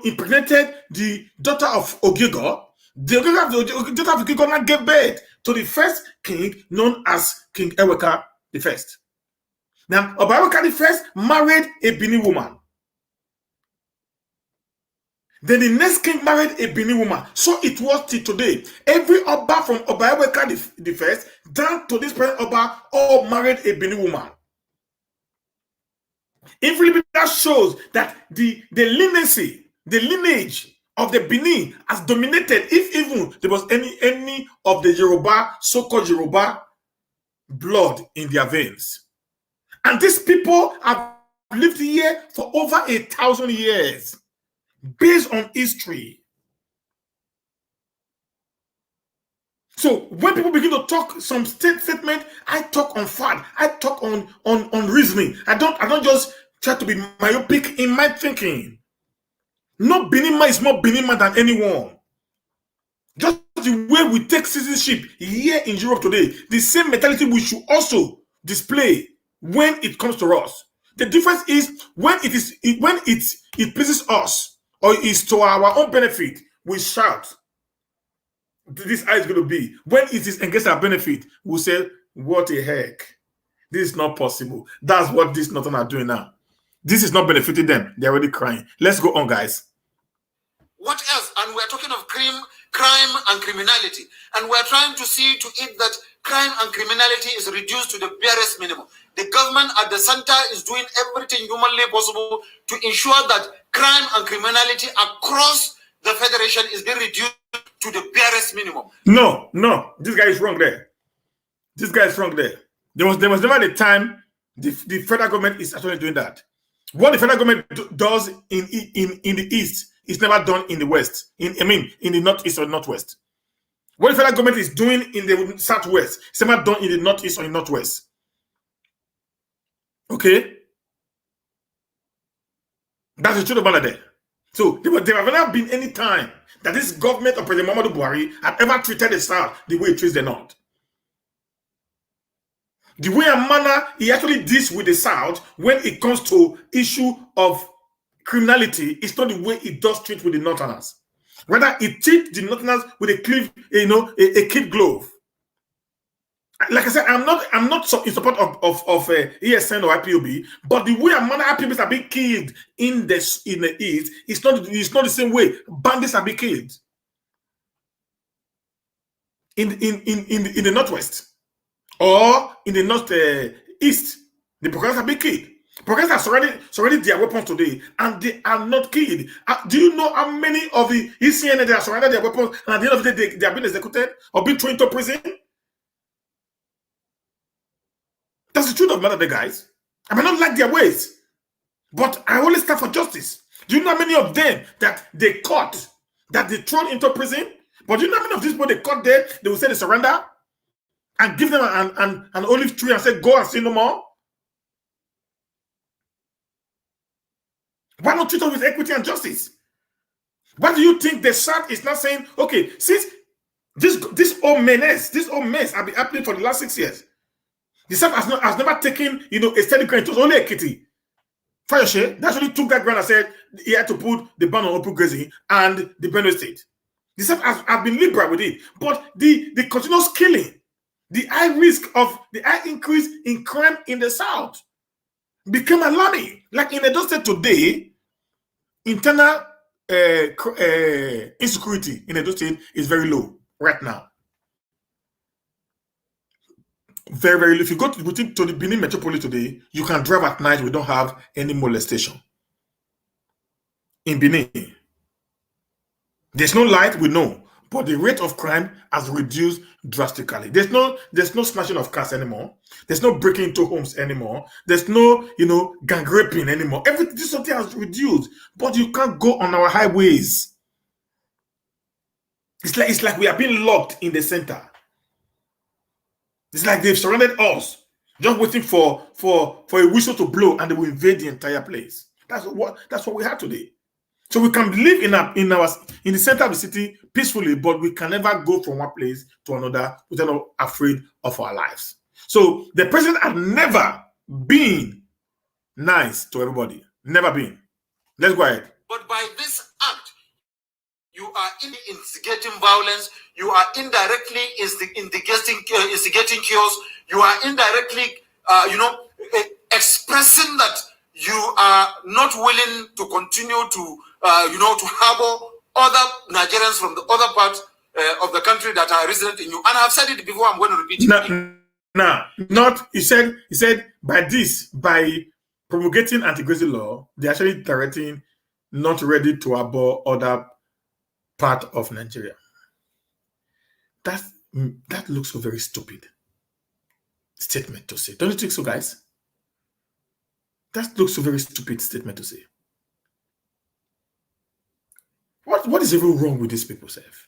impregnated the daughter of Ogigo, the daughter of Ogigo now gave birth to the first king known as King Eweka the First. Now, Oba Eweka the First married a Benin woman. Then the next king married a Benin woman. So it was till today. Every Oba from Oba Eweka the First down to this present Oba all married a Benin woman. In Philippines, that shows that the lineage of the Benin has dominated. If even there was any of the Yoruba, so-called Yoruba blood in their veins. And these people have lived here for over 1,000 years based on history. So when people begin to talk some statement, I talk on fact, I talk on reasoning. I don't just try to be myopic in my thinking. No Benin man is more Benin man than anyone. Just the way we take citizenship here in Europe today, the same mentality we should also display when it comes to us. The difference is when it pleases us or is to our own benefit, we shout, this is how it's going to be. When it is against our benefit, we say, what the heck? This is not possible. That's what these Northern are doing now. This is not benefiting them. They're already crying. Let's go on, guys. What else? And we're talking of crime and criminality. And we're trying to see to it that crime and criminality is reduced to the barest minimum. The government at the center is doing everything humanly possible to ensure that crime and criminality across the federation is being reduced to the barest minimum. No. This guy is wrong there. This guy is wrong there. There was never a time the federal government is actually doing that. What the federal government does in the East is never done in the West. In the Northeast or Northwest. What the federal government is doing in the Southwest is never done in the Northeast or in Northwest. Okay? That's the truth about it there. So there have never been any time that this government of President Muhammadu Buhari had ever treated the South the way it treats the North. The way and manner he actually deals with the South when it comes to issue of criminality is not the way it does treat with the Northerners. Rather, it treats the Northerners with a kid glove. Like I said, I'm not so in support of ESN or IPOB, but the way and manner IPOBs are being killed in the East, it's not the same way bandits are being killed in the Northwest or in the Northeast. The progressives are being killed. Progressives are surrounding their weapons today, and they are not killed. Do you know how many of the ECN that are surrounded their weapons, and at the end of the day they are being executed or being thrown into prison? That's the truth of the matter, guys. I may not like their ways, but I always stand for justice. Do you know how many of them that they caught, that they thrown into prison? But do you know how many of these people they caught there, they will say they surrender and give them an olive tree and say, go and sin no more? Why not treat them with equity and justice? Why do you think the South is not saying, okay, since this whole mess have been happening for the last 6 years, the South has never taken a steady ground. It was only Ekiti. Fayose, that actually took that ground and said he had to put the ban on open grazing and the Benue State. The South has been liberal with it. But the continuous killing, the high increase in crime in the South became alarming. Like in Edo State today, internal insecurity in Edo State is very low right now. Very, very low. If you go to the Benin metropolis today, you can drive at night. We don't have any molestation. In Benin, there's no light, we know, but the rate of crime has reduced drastically. There's no smashing of cars anymore. There's no breaking into homes anymore. There's no, gang raping anymore. Everything, this something has reduced, but you can't go on our highways. It's like we are being locked in the center. It's like they've surrounded us, just waiting for a whistle to blow, and they will invade the entire place. That's what we have today. So we can live in the center of the city peacefully, but we can never go from one place to another without afraid of our lives. So the president had never been nice to everybody. Never been. Let's go ahead. But by this act, you are instigating violence. You are indirectly instigating chaos. You are indirectly, expressing that you are not willing to continue to, to harbor other Nigerians from the other part of the country that are resident in you. And I've said it before. I'm going to repeat it. Not. He said by promulgating anti-grazing law, they're actually directing not ready to harbor other part of Nigeria. That looks so very stupid statement to say. Don't you think so, guys? That looks a very stupid statement to say. What is even wrong with these people, Seth?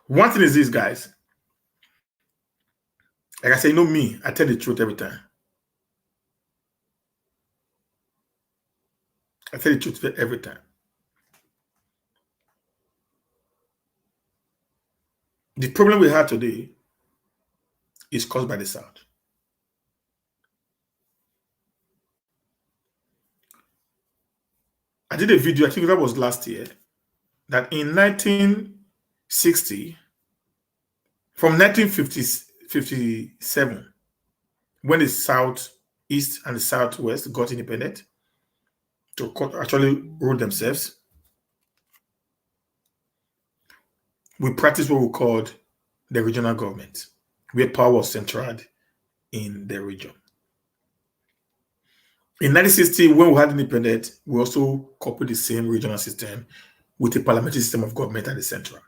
One thing is this, guys. Like I say, me, I tell the truth every time. I tell the truth every time. The problem we have today is caused by the South. I did a video, I think that was last year, that in 1960, from 1957, when the Southeast and the Southwest got independent to actually rule themselves, we practiced what we called the regional government, where power was centered in the region. In 1960, when we had independence, we also coupled the same regional system with a parliamentary system of government at the central.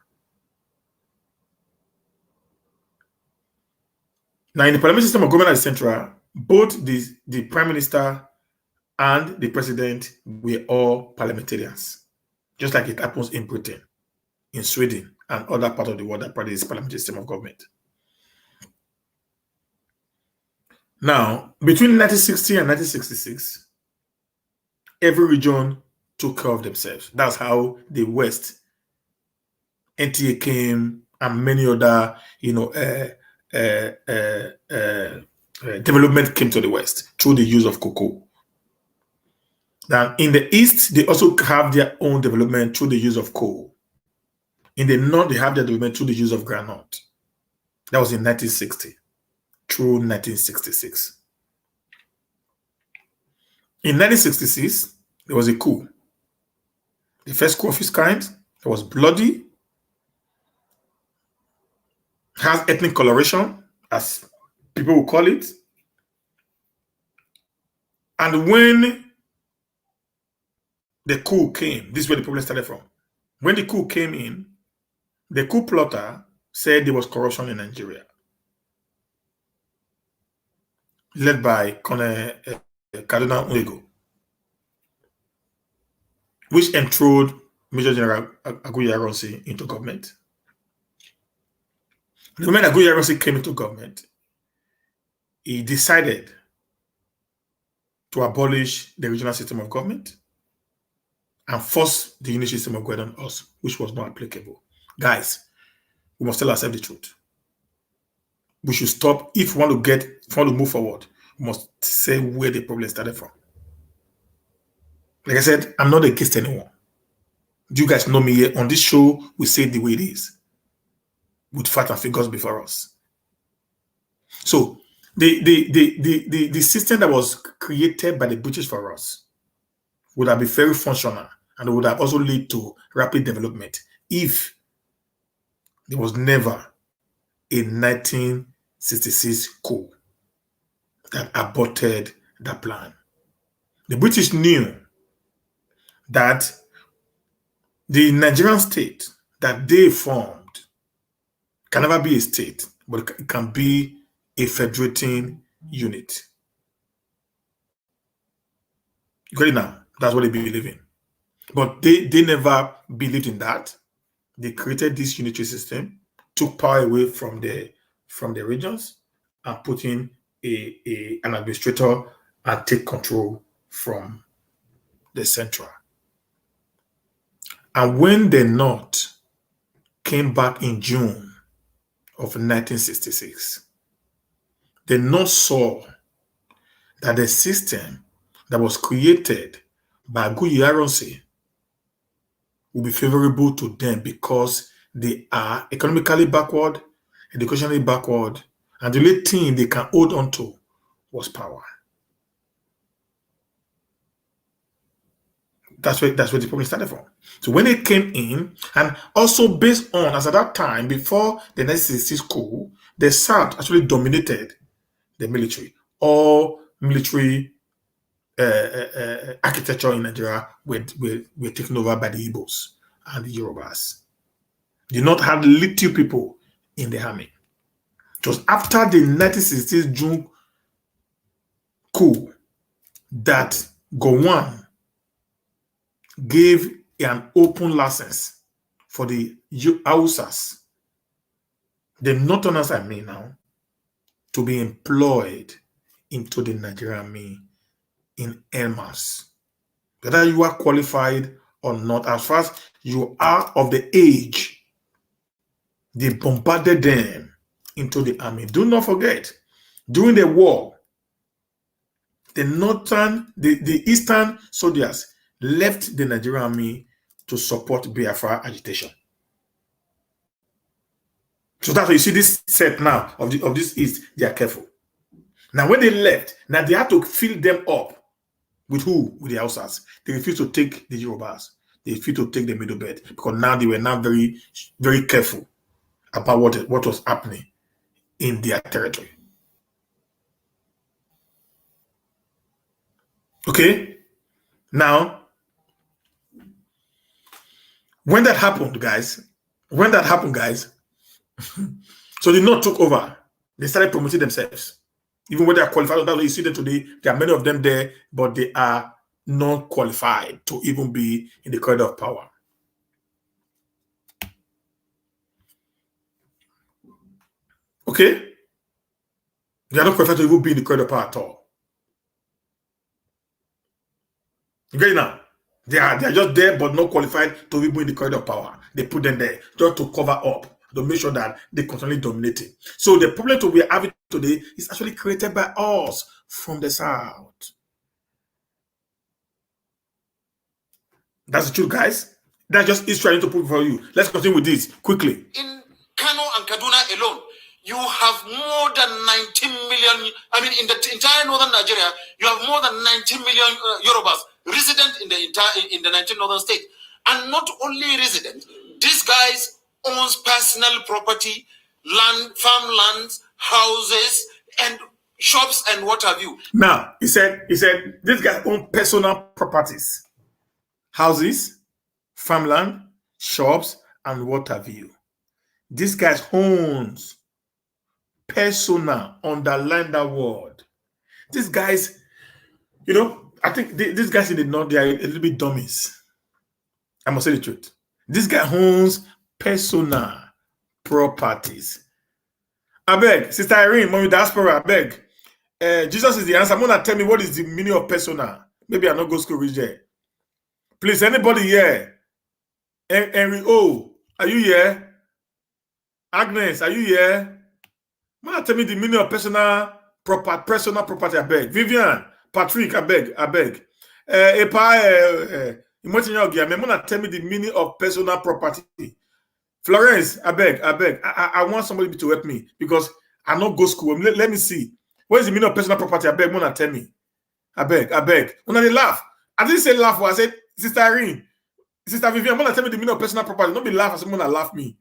Now, in the parliamentary system of government at the central, both the prime minister and the president were all parliamentarians, just like it happens in Britain, in Sweden, and other parts of the world that practice parliamentary system of government. Now, between 1960 and 1966, every region took care of themselves. That's how the West, NTA came, and many other, development came to the West through the use of cocoa. Now, in the East, they also have their own development through the use of coal. In the North, they have their development through the use of granite. That was in 1960 through 1966. In 1966, there was a coup. The first coup of its kind. It was bloody, has ethnic coloration, as people will call it. And when the coup came, this is where the problem started from. When the coup came in, the coup plotter said there was corruption in Nigeria, led by Colonel Kaduna Nwego, which enthroned Major General Aguiyi-Ironsi into government. The moment Aguiyi-Ironsi came into government, he decided to abolish the regional system of government and force the unity system of government on us, which was not applicable. Guys, we must tell ourselves the truth. We should stop. If we want to move forward, we must say where the problem started from. Like I said, I'm not against anyone. You guys know me here. On this show, we say it the way it is, with fact and figures before us. So the system that was created by the British for us would have been very functional and would have also led to rapid development if there was never a 1966 coup that aborted that plan. The British knew that the Nigerian state that they formed can never be a state, but it can be a federating unit. You got it now? That's what they believe in. But they never believed in that. They created this unitary system, took power away from the regions, and put in an administrator and take control from the central. And when the North came back in June of 1966, they not saw that the system that was created by Guyi will be favorable to them because they are economically backward, educationally backward, and the only thing they can hold on to was power. That's where the problem started from. So when they came in, and also based on, as at that time, before the 1960s coup, the South actually dominated the military. All military architecture in Nigeria were taken over by the Igbos and the Yorubas. Did not have little people in the army. It was after the 1960s June coup that Gowon gave an open license for the Hausas, the Northerners I mean now, to be employed into the Nigerian army in en masse. Whether you are qualified or not, as far as you are of the age, they bombarded them into the army. Do not forget, during the war, the eastern soldiers left the Nigerian army to support Biafra agitation. So that's why you see this set now of this East, they are careful. Now when they left, now they had to fill them up with who? With the Hausas. They refused to take the Yorubas. They refused to take the Middle Belt because now they were now very, very careful about what was happening in their territory. Okay? Now, when that happened, guys, so they not took over. They started promoting themselves. Even when they are qualified, that's why you see them today, there are many of them there, but they are not qualified to even be in the corridor of power. Okay? They are not qualified to even be in the corridor of power at all. You get it now? They are just there, but not qualified to be in the corridor of power. They put them there just to cover up, to make sure that they constantly dominating. So the problem that we are having today is actually created by us from the South. That's the truth, guys. That's just is trying to put for you. Let's continue with this quickly. In Kano and Kaduna alone, you have more than 19 million. I mean, in the entire northern Nigeria, you have more than 19 million Yorubas resident in the 19 northern states. And not only resident, these guys owns personal property, land, farmlands, houses, and shops, and what have you. Now, he said, this guy owns personal properties, houses, farmland, shops, and what have you. This guy owns personal, underline that word. These guys, I think these guys in the north, they are a little bit dummies. I must say the truth. This guy owns personal properties. I beg, Sister Irene, Mommy Diaspora, I beg. Jesus is the answer. I'm gonna tell me what is the meaning of personal. Maybe I not go school reach there. Please, anybody here? Henry O, are you here? Agnes, are you here? Man, tell me the meaning of personal property, I beg. Vivian, Patrick, I beg. Tell me the meaning of personal property. Florence, I beg. I want somebody to help me because I not go school. Let me see. What is the meaning of personal property? I beg, Mona, tell me. I beg. When they laugh, I didn't say laugh. I said, Sister Irene, Sister Vivian, Mona, tell me the meaning of personal property. Don't be laugh. I said, Mona, laugh me.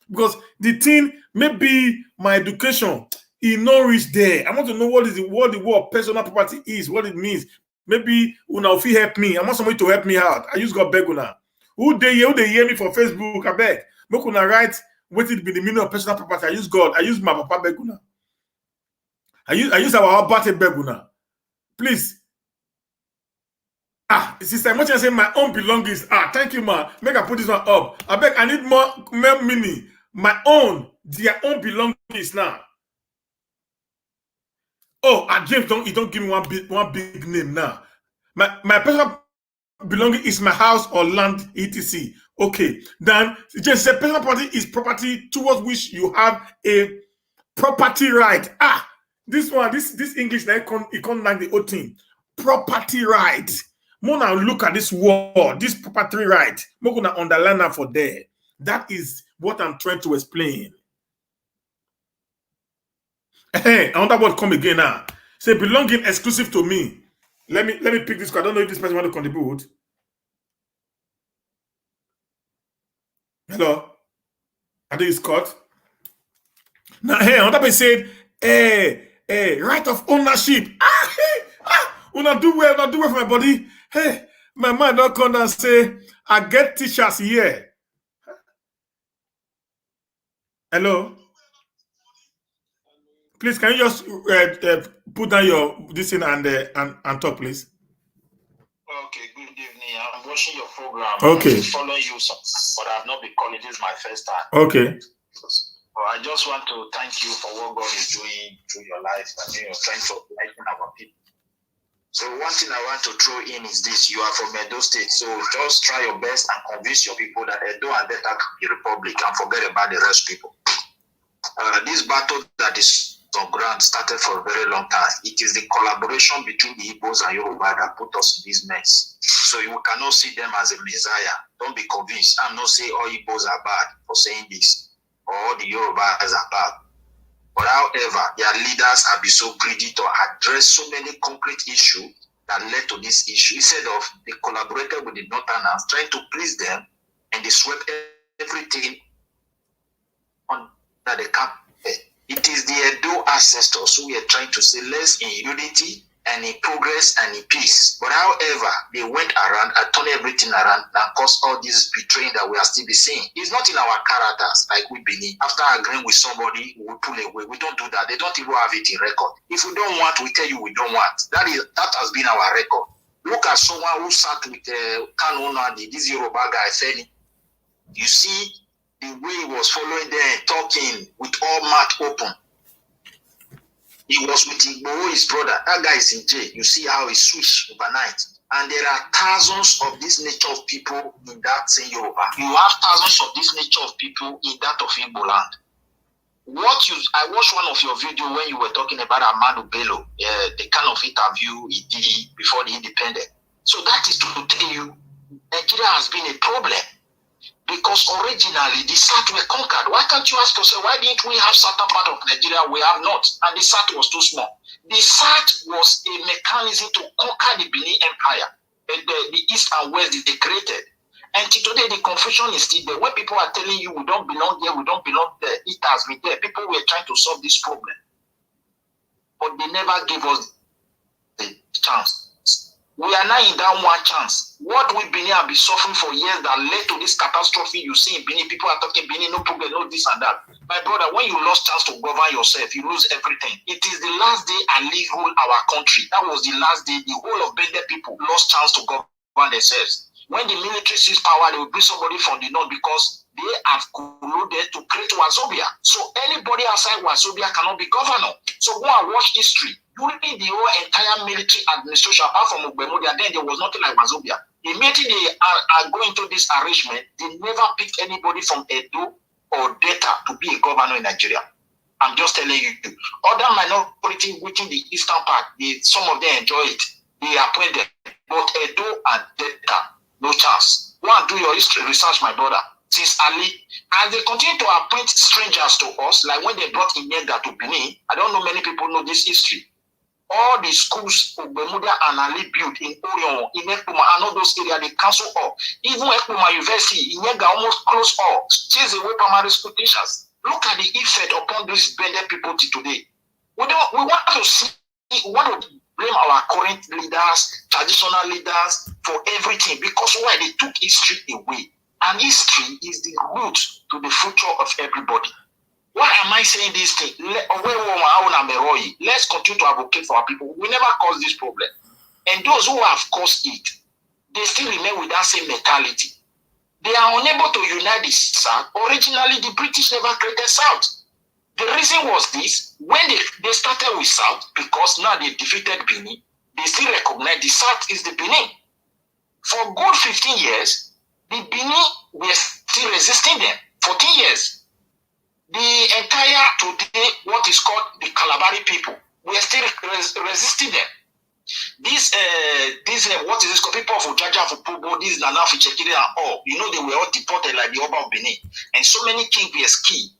Because the thing, maybe my education, it not reach there. I want to know what the word personal property is, what it means. Maybe Una will help me. I want somebody to help me out. I use God beg Una. Who they hear me for Facebook? I beg. Make Una write what it be the meaning of personal property. I use God. I use my papa beg Una. I use our abate beg Una. Please. Sister Mochi say my own belongings. Thank you, ma. Make I put this one up. I beg. I need more meaning. My own, their own belongings now. Oh, James, don't give me one big name now. My personal belonging is my house or land, etc. Okay, then just say personal property is property towards which you have a property right. This one, this English, it can't like the whole thing. Property right. Mona, look at this word, this property right. I'm gonna underline that for there. That is what I'm trying to explain. Hey, another word come again now. Say belonging exclusive to me. Let me pick this card. I don't know if this person want to contribute. Hello? I think it's Scott. Now, hey, another person said, hey, right of ownership. Una do well for my body. Hey, my mind don't come and say, I get teachers here. Hello? Please, can you just put down this in and talk, please? Okay, good evening. I'm watching your program. Okay. I'm following you, but I've not been calling. This is my first time. Okay. Well, I just want to thank you for what God is doing through your life and you're trying to enlighten our people. So one thing I want to throw in is this. You are from Edo State, so just try your best and convince your people that Edo and Delta can be republic and forget about the rest people. This battle that is on ground started for a very long time. It is the collaboration between the Igbos and Yoruba that put us in this mess. So you cannot see them as a messiah. Don't be convinced. I'm not saying all Igbos are bad for saying this, or all the Yorubas are bad. But however, their leaders have been so greedy to address so many concrete issues that led to this issue. Instead of they collaborated with the Northerners, trying to please them, and they swept everything under the carpet. It is the Edo ancestors who were trying to say less in unity and in progress and in peace. But however, they went around and turned everything around and caused all this betraying that we are still be seeing. It's not in our characters like we believe. After agreeing with somebody, we pull away. We don't do that. They don't even have it in record. If we don't want, we tell you we don't want. That has been our record. Look at someone who sat with Kanu Nandi, this Yoruba guy, Feni. You see the way he was following them, talking with all mouth open. He was with Igbo, his brother. That guy is in jail. You see how he switched overnight. And there are thousands of this nature of people in that same Yoruba. You have thousands of this nature of people in that of Igbo land. I watched one of your videos when you were talking about Amadu Bello, the kind of interview he did before the independence. So that is to tell you, Nigeria has been a problem. Because originally the South were conquered. Why can't you ask yourself, why didn't we have certain part of Nigeria? We have not. And the South was too small. The South was a mechanism to conquer the Benin Empire. The East and West they created. And today the confusion is still there. When people are telling you we don't belong here, we don't belong there, it has been there. People were trying to solve this problem. But they never gave us the chance. We are now in that one chance. What we Benin have been suffering for years that led to this catastrophe you see in Benin. People are talking Benin, no problem, no this and that. My brother, when you lost chance to govern yourself, you lose everything. It is the last day Ali ruled our country. That was the last day the whole of Benin people lost chance to govern themselves. When the military seized power, they will bring somebody from the north because they have colluded to create Wazobia. So anybody outside Wazobia cannot be governor. So go and watch history. During the whole entire military administration, apart from Ogbemudia, then there was nothing like Wazobia. Immediately they are going to this arrangement, they never picked anybody from Edo or Delta to be a governor in Nigeria. I'm just telling you. Other minority within the eastern part, some of them enjoy it. They appoint them. But Edo and Delta, no chance. Go and do your history research, my brother. Since Ali, and they continue to appoint strangers to us, like when they brought Inyega to Benin. I don't know many people know this history. All the schools Ogbemudia and Ali built in Orion, in Ekpoma, and all those areas, they cancel all. Even Ekpoma University, Inyega almost closed all. Chase away primary school teachers. Look at the effect upon these bended people today. We want to see, we want to blame our current leaders, traditional leaders for everything because why they took history away. And history is the root to the future of everybody. Why am I saying this thing? Let's continue to advocate for our people. We never caused this problem. And those who have caused it, they still remain with that same mentality. They are unable to unite the South. Originally, the British never created South. The reason was this, when they started with South, because now they defeated Benin, they still recognize the South is the Benin. For good 15 years, the Benin were still resisting them. 14 years. The entire today, what is called the Kalabari people, We are still resisting them. This what is this called? People of Ujaja, for Pobo, this Nana, for Chekiri, and all. You know, they were all deported like the Oba of Benin. And so many kings were ski.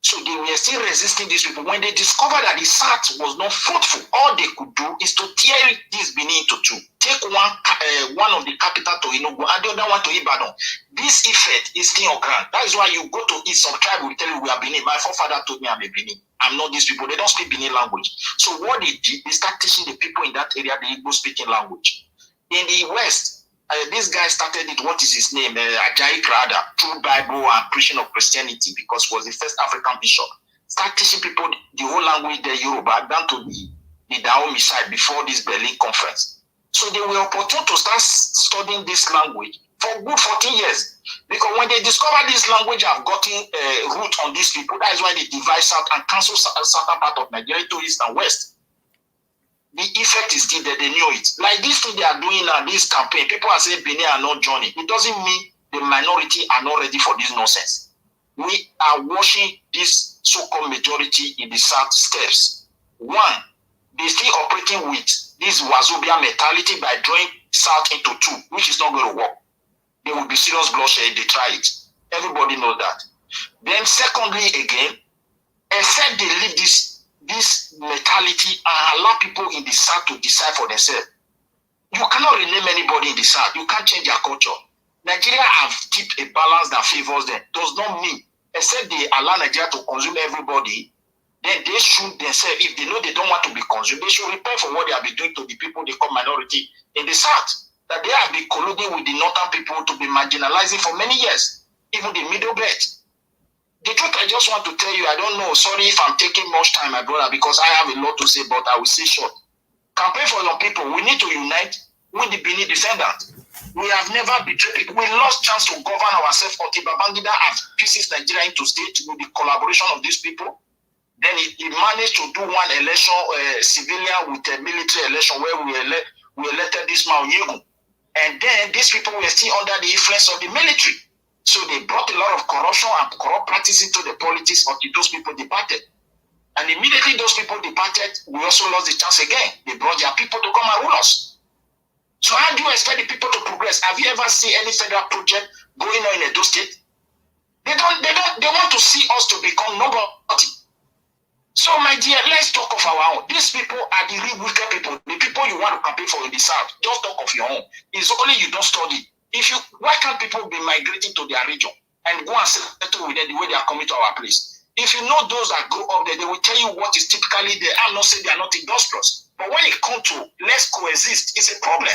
So they were still resisting these people. When they discovered that the SAT was not fruitful, all they could do is to tear this Benin into two. Take one of the capital to Enugu and the other one to Ibadan. This effect is still on ground. That is why you go to East, some tribe will tell you we are Benin. My forefather told me I'm a Benin. I'm not these people. They don't speak Benin language. So what they did, they start teaching the people in that area the Igbo speaking language. In the West, this guy started it, what is his name? Ajayi Crowther, through Bible and preaching of Christianity, because he was the first African bishop. Start teaching people the whole language, the Yoruba, down to the Dahomey side before this Berlin conference. So they were opportune to start studying this language for good 14 years. Because when they discover this language have gotten root on these people, that is why they divide South and cancel southern part of Nigeria to East and West. The effect is still there, they knew it. Like this thing they are doing now, this campaign, people are saying Benin are not joining. It doesn't mean the minority are not ready for this nonsense. We are watching this so-called majority in the South steps. One, they still operating with this Wazobia mentality by drawing South into two, which is not going to work. There will be serious bloodshed if they try it. Everybody knows that. Then secondly, again, except they leave this mentality and allow people in the South to decide for themselves. You cannot rename anybody in the South. You can't change their culture. Nigeria have kept a balance that favors them. Does not mean, except they allow Nigeria to consume everybody, then they should themselves, if they know they don't want to be consumed, they should repent for what they have been doing to the people they call minority in the South. That they have been colluding with the northern people to be marginalizing for many years, even the middle belt. The truth, I just want to tell you, I don't know. Sorry if I'm taking much time, my brother, because I have a lot to say, but I will say short. Campaign for your people. We need to unite with the Benin defendant. We have never betrayed people. We lost chance to govern ourselves until Babangida have pieces Nigeria into state with the collaboration of these people. Then he managed to do one election, civilian with a military election where we elected this man Yegu. And then these people were still under the influence of the military. So they brought a lot of corruption and corrupt practices into the politics until those people departed. And immediately those people departed, we also lost the chance again. They brought their people to come and rule us. So how do you expect the people to progress? Have you ever seen any federal project going on in Edo State? They want to see us to become nobody. So my dear, let's talk of our own. These people are the real wicked people. The people you want to campaign for in the South. Just talk of your own. It's only you don't study. Why can't people be migrating to their region and go and settle with them the way they are coming to our place? If you know those that grow up there, they will tell you what is typically there. I'm not saying they are not industrious, but when it comes to let's coexist, it's a problem.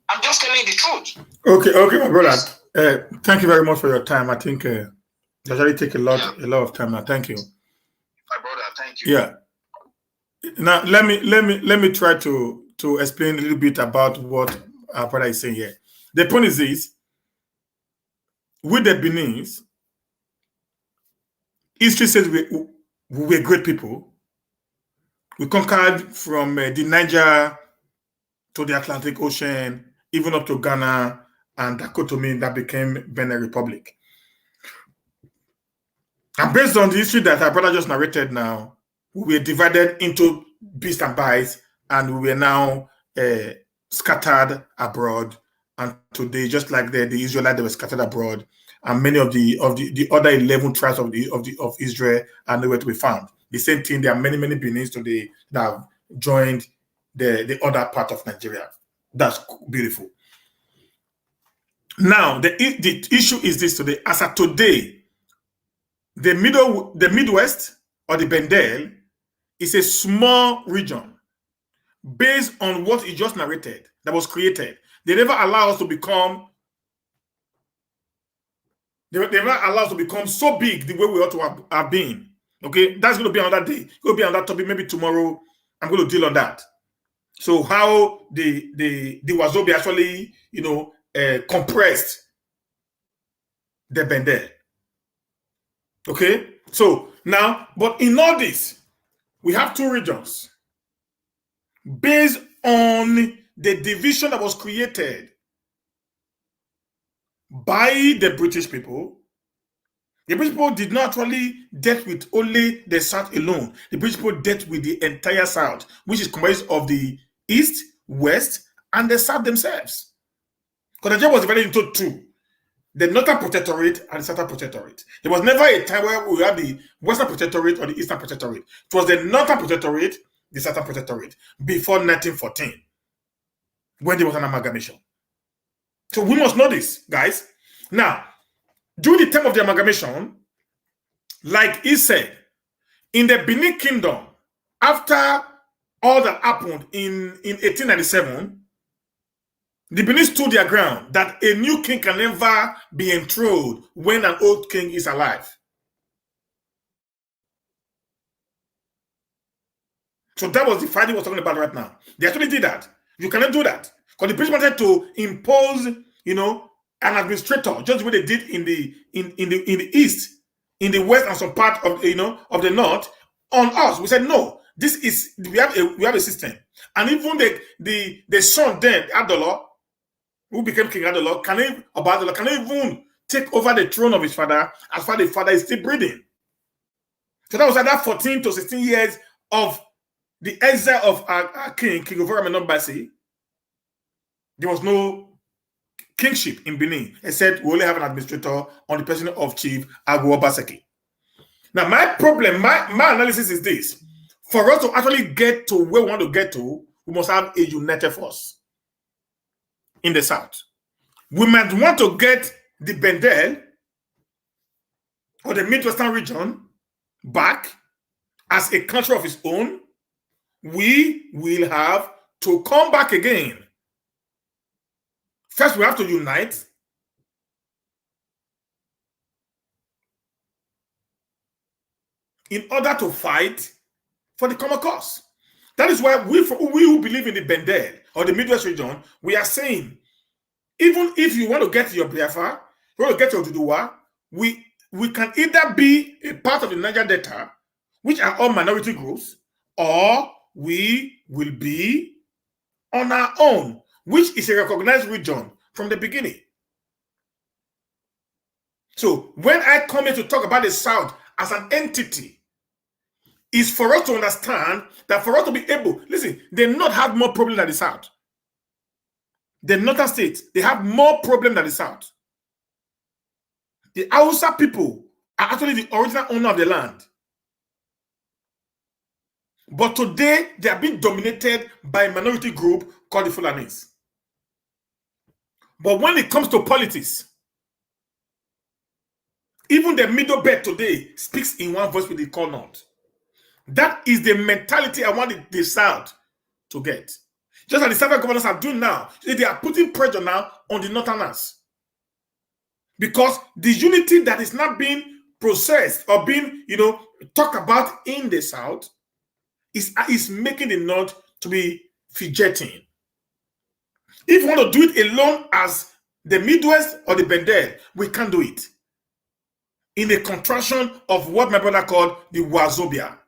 I'm just telling the truth. Okay, my brother. Thank you very much for your time. I think it actually take a lot of time now. Thank you. My brother, thank you. Yeah. Now let me try to explain a little bit about what our brother is saying here. The point is this: with the Beninese, history says we were great people. We conquered from the Niger to the Atlantic Ocean, even up to Ghana and Dichotomy that became Benin Republic. And based on the history that our brother just narrated now, we were divided into beasts and bytes, and we were now scattered abroad. And today, just like the Israelites, they were scattered abroad, and many of the other 11 tribes of Israel are nowhere to be found. The same thing. There are many Benins today that have joined the other part of Nigeria. That's beautiful. Now, the issue is this today. As of today, the Midwest or the Bendel is a small region based on what he just narrated that was created. They never allow us to become. They never allow us to become so big the way we ought to have been. Okay, that's going to be another day. It's going to be another topic. Maybe tomorrow I'm going to deal on that. So how the Wazobia actually, compressed the Bendel. Okay, so now, but in all this, we have two regions based on the division that was created by the British people The British people did not actually deal with only the South alone. The British people dealt with the entire South, which is composed of the East, West, and the South themselves. Because Nigeria was divided into two: the Northern Protectorate and the Southern Protectorate. There was never a time where we had the Western Protectorate or the Eastern Protectorate. It was the Northern Protectorate, the Southern Protectorate, before 1914, when there was an amalgamation. So we must know this, guys. Now, during the time of the amalgamation, like he said, in the Benin Kingdom, after all that happened in 1897, the Benin stood their ground that a new king can never be enthroned when an old king is alive. So that was the fighting we're talking about right now. They actually did that. You cannot do that. Because the British wanted to impose, an administrator, just the way they did in the East, in the West, and some part of of the North, on us. We said no. We have a system, and even the son then Abdullah, who became King Abdullah, can even take over the throne of his father as far as the father is still breathing. So that was like that 14 to 16 years of the exile of our king, King Overa Menambasi. There was no kingship in Benin, except we only have an administrator on the person of Chief Agbo Obaseki. Now, my problem, my analysis is this: for us to actually get to where we want to get to, we must have a united force in the South. We might want to get the Bendel or the Midwestern region back as a country of its own. We will have to come back again. First, we have to unite. In order to fight for the common cause. That is why we who believe in the Bendel or the Midwest region, we are saying, even if you want to get your Biafra, you want to get your Duduwa, we can either be a part of the Niger Delta, which are all minority groups, or we will be on our own, which is a recognized region from the beginning. So when I come here to talk about the South as an entity, is for us to understand that for us to be able, listen, they not have more problem than the South. The northern states, they have more problem than the South. The Hausa people are actually the original owner of the land. But today, they are being dominated by a minority group called the Fulanis. But when it comes to politics, even the middle belt today speaks in one voice with the call North. That is the mentality I want the South to get. Just like the Southern governors are doing now. They are putting pressure now on the Northerners. Because the unity that is not being processed or being, talked about in the South is making the North to be fidgeting. If you want to do it alone as the Midwest or the Bendel, we can't do it. In a contraction of what my brother called the Wazobia.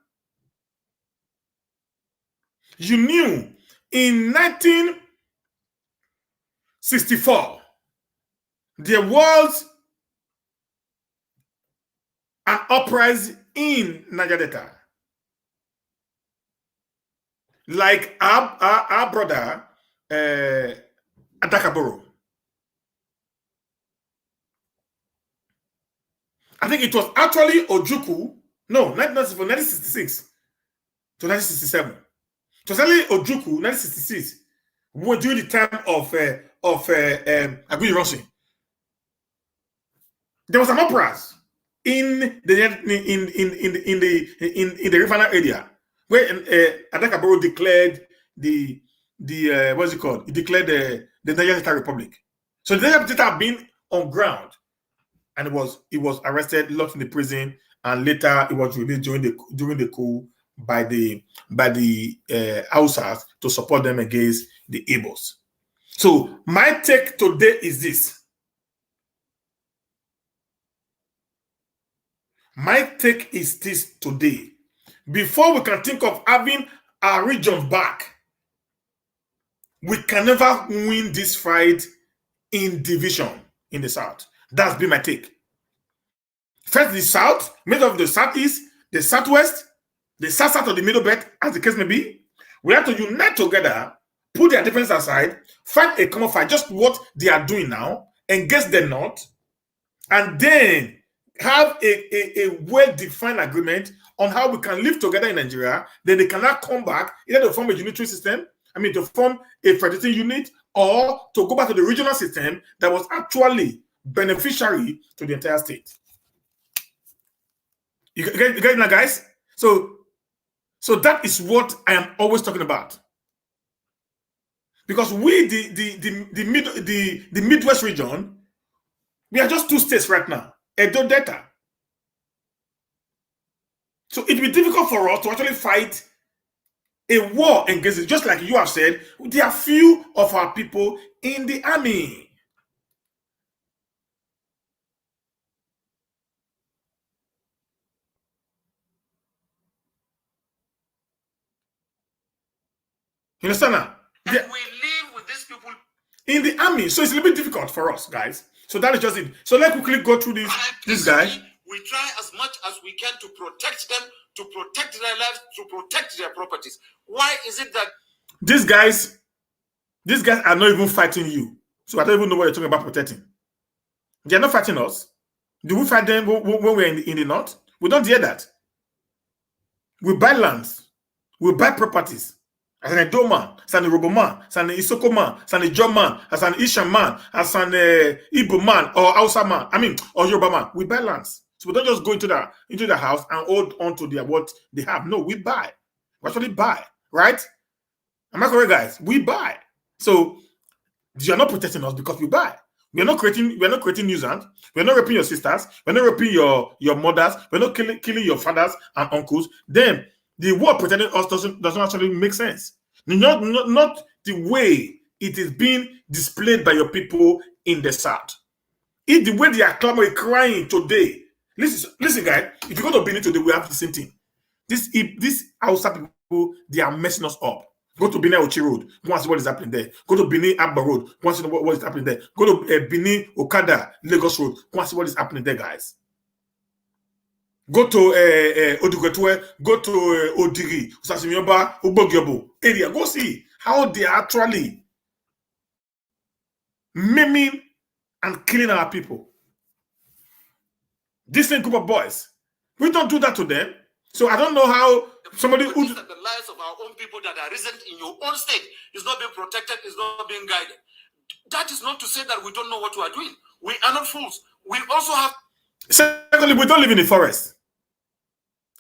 You knew in 1964, there was an uprising in Niger Delta. Like our brother, Adakaboro. I think it was actually Ojukwu, 1966 to 1967. It was only Ojukwu, 1966, during the time of Aguiyi Ironsi. There was an uprising in the Riverina area where Adakaboro declared the what's it called? He declared the Niger Delta Republic. So the Niger Delta had been on ground, and he was arrested, locked in the prison, and later he was released during the coup by the Hausas to support them against the Igbos. So my take today is this. My take is this today. Before we can think of having our region back, we can never win this fight in division in the South. That's been my take. First the south, middle of the southeast, the southwest, the south or the middle belt, as the case may be. We have to unite together, put their differences aside, find a common fight, just what they are doing now, engage them not, and then have a well-defined agreement on how we can live together in Nigeria. Then they cannot come back either to form a unitary system, to form a federating unit, or to go back to the regional system that was actually beneficiary to the entire state. You get it now, guys? So that is what I am always talking about. Because we, the Midwest region, we are just two states right now, Edo Delta. So it will be difficult for us to actually fight a war against it. Just like you have said, there are few of our people in the army. You understand now? And we live with these people in the army. So it's a little bit difficult for us, guys. So that is just it. So let's quickly go through this guy. We try as much as we can to protect them, to protect their lives, to protect their properties. Why is it that these guys are not even fighting you? So I don't even know what you're talking about protecting. They are not fighting us. Do we fight them when we're in the north? We don't hear that. We buy lands. We buy properties. As an Edo man, as an Yoruba man, as an Isoko man, as an Ijaw man, as an Ishan man, as an Igbo man, or Hausa man, or Yoruba man. We buy lands. So we don't just go into the house and hold on to what they have. No, we buy. We actually buy, right? Am I correct, guys? We buy. So you're not protecting us because we buy. We're not creating nuisance. We're not raping your sisters. We're not raping your mothers. We're not killing your fathers and uncles. Then the word protecting us doesn't actually make sense. Not the way it is being displayed by your people in the South. If the way they are clamoring, crying today. Listen, guys. If you go to Benin today, we have the same thing. These Hausa people, they are messing us up. Go to Benin Ochi Road, go and see what is happening there. Go to Benin Abba Road, go and see what is happening there. Go to Benin Okada, Lagos Road, go and see what is happening there, guys. Go to Odugwetwe, go to Odiri, Usasimioba, Ubogyobo area. Go see how they are actually maiming and killing our people. This same group of boys. We don't do that to them. So I don't know how somebody who... the lives of our own people that are resident in your own state is not being protected, is not being guided. That is not to say that we don't know what we are doing. We are not fools. We also have... Secondly, we don't live in the forest.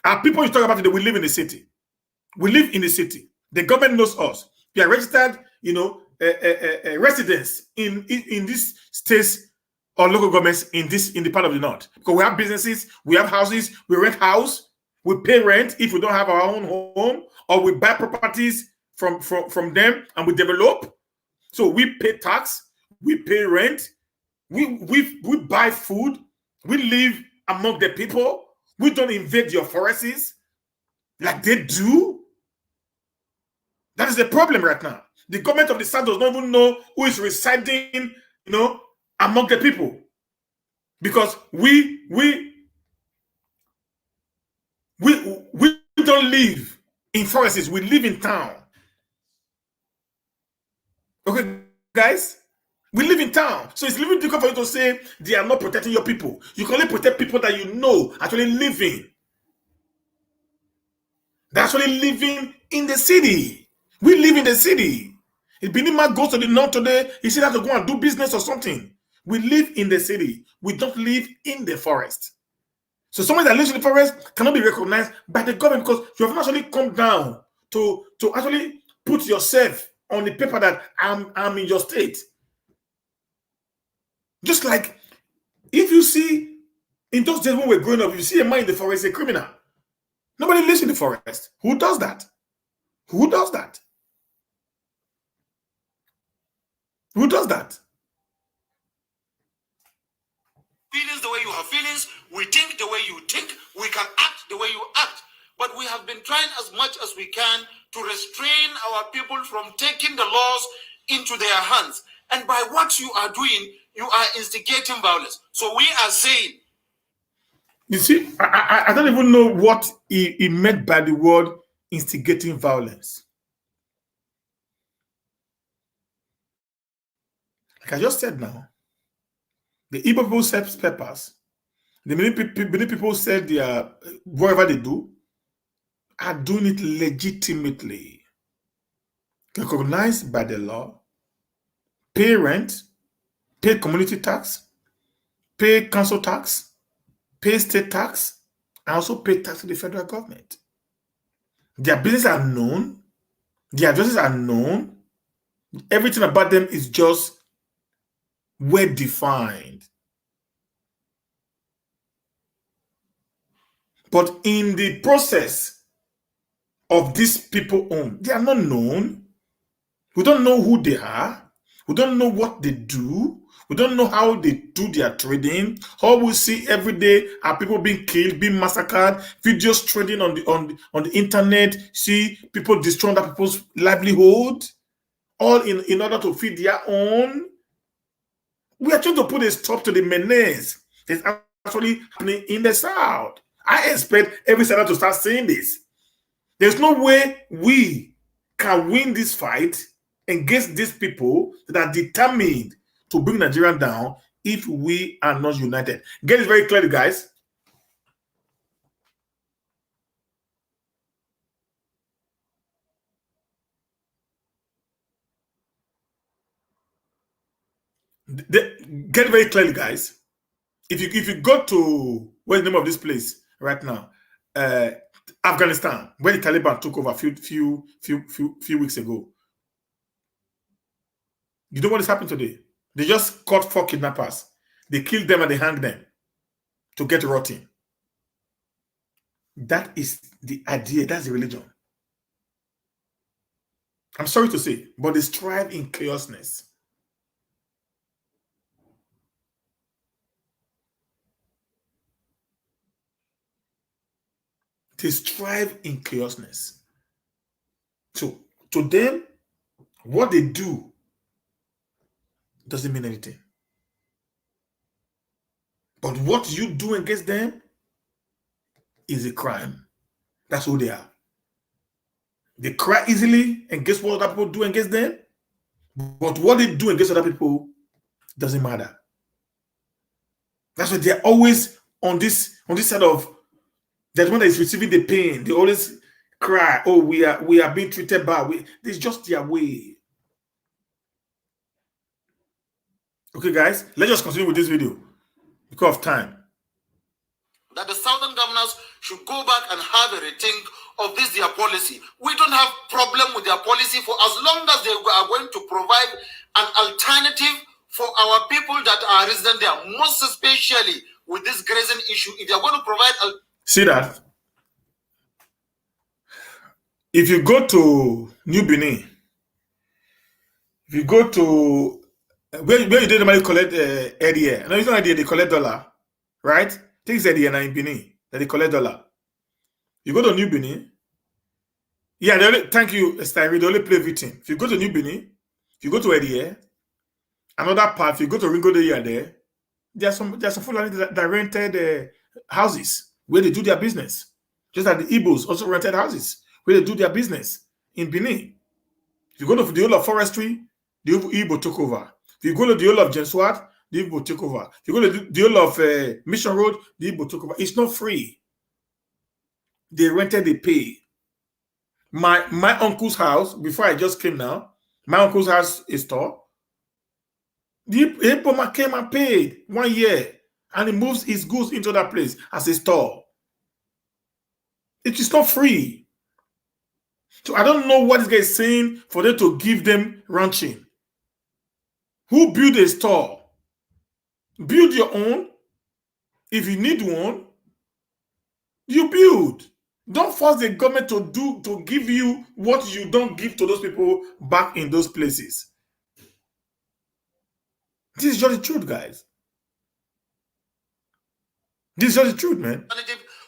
Our people you talk about today, we live in the city. We live in the city. The government knows us. We are registered, residents in these states or local governments in the part of the north. Because we have businesses, we have houses, we rent house, we pay rent if we don't have our own home, or we buy properties from them and we develop. So we pay tax, we pay rent, we buy food, we live among the people. We don't invade your forests like they do. That is the problem right now. The government of the South does not even know who is residing, among the people. Because we don't live in forests, we live in town. Okay, guys? We live in town. So it's a little difficult for you to say they are not protecting your people. You can only protect people that you know actually living. They're actually living in the city. We live in the city. If Benima goes to the north today, he still has to go and do business or something. We live in the city. We don't live in the forest. So someone that lives in the forest cannot be recognized by the government because you have actually come down to actually put yourself on the paper that I'm in your state. Just like if you see, in those days when we're growing up, if you see a man in the forest, a criminal. Nobody lives in the forest. Who does that? Who does that? Who does that? Feelings the way you have feelings, we think the way you think, we can act the way you act. But we have been trying as much as we can to restrain our people from taking the laws into their hands. And by what you are doing, you are instigating violence. So we are saying, You see, I don't even know what he meant by the word instigating violence. Like I just said now, the Igbo people sell peppers. The many people said they are, whatever they do, are doing it legitimately, recognized by the law, pay rent, pay community tax, pay council tax, pay state tax, and also pay tax to the federal government. Their businesses are known, their addresses are known, everything about them is just well defined. But in the process of these people own, they are not known. We don't know who they are. We don't know what they do. We don't know how they do their trading. All we see every day are people being killed, being massacred, videos trading on the internet, see people destroying other people's livelihood, all in order to feed their own. We are trying to put a stop to the menace that's actually happening in the South. I expect every South to start saying this. There's no way we can win this fight against these people that are determined to bring Nigeria down if we are not united. Get it very clear, guys. Get it very clearly, guys. If you go to, what's the name of this place right now? Afghanistan, where the Taliban took over a few weeks ago. You know what is happening today? They just caught 4 kidnappers. They killed them and they hanged them to get rotting. That is the idea. That's the religion. I'm sorry to say, but they strive in chaosness. They strive in chaosness. So to them, what they do doesn't mean anything. But what you do against them is a crime. That's who they are. They cry easily against what other people do against them, but what they do against other people doesn't matter. That's why they're always on this side of that one that is receiving the pain. They always cry, oh, we are being treated bad. It's just their way. Okay, guys, let's just continue with this video because of time. That the southern governors should go back and have a rethink of this their policy. We don't have problem with their policy for as long as they are going to provide an alternative for our people that are resident there, most especially with this grazing issue. If they are going to provide see that if you go to New Benin, if you go to where you did normally collect ADA, no, it's not ADA, they collect dollar, right? Things ADA now in Benin that they collect dollar. You go to New Benin, yeah, thank you, Stein. They only play victim. If you go to New Benin, if you go to ADA, another part, if you go to Ringo de there, there's some Fulani that rented houses where they do their business. Just like the Igbos also rented houses where they do their business in Benin. If you go to the whole of forestry, the Igbo took over. If you go to the whole of Jenswat, the Igbo took over. If you go to the whole of Mission Road, the Igbo took over. It's not free. They rented, they pay. My uncle's house, before I just came now, my uncle's house is store. The Igbo came and paid 1 year, and he moves his goods into that place as a store. It is not free. So I don't know what this guy is saying for them to give them ranching. Who built a store? Build your own. If you need one, you build. Don't force the government to give you what you don't give to those people back in those places. This is just the truth, guys. This is just the truth, man.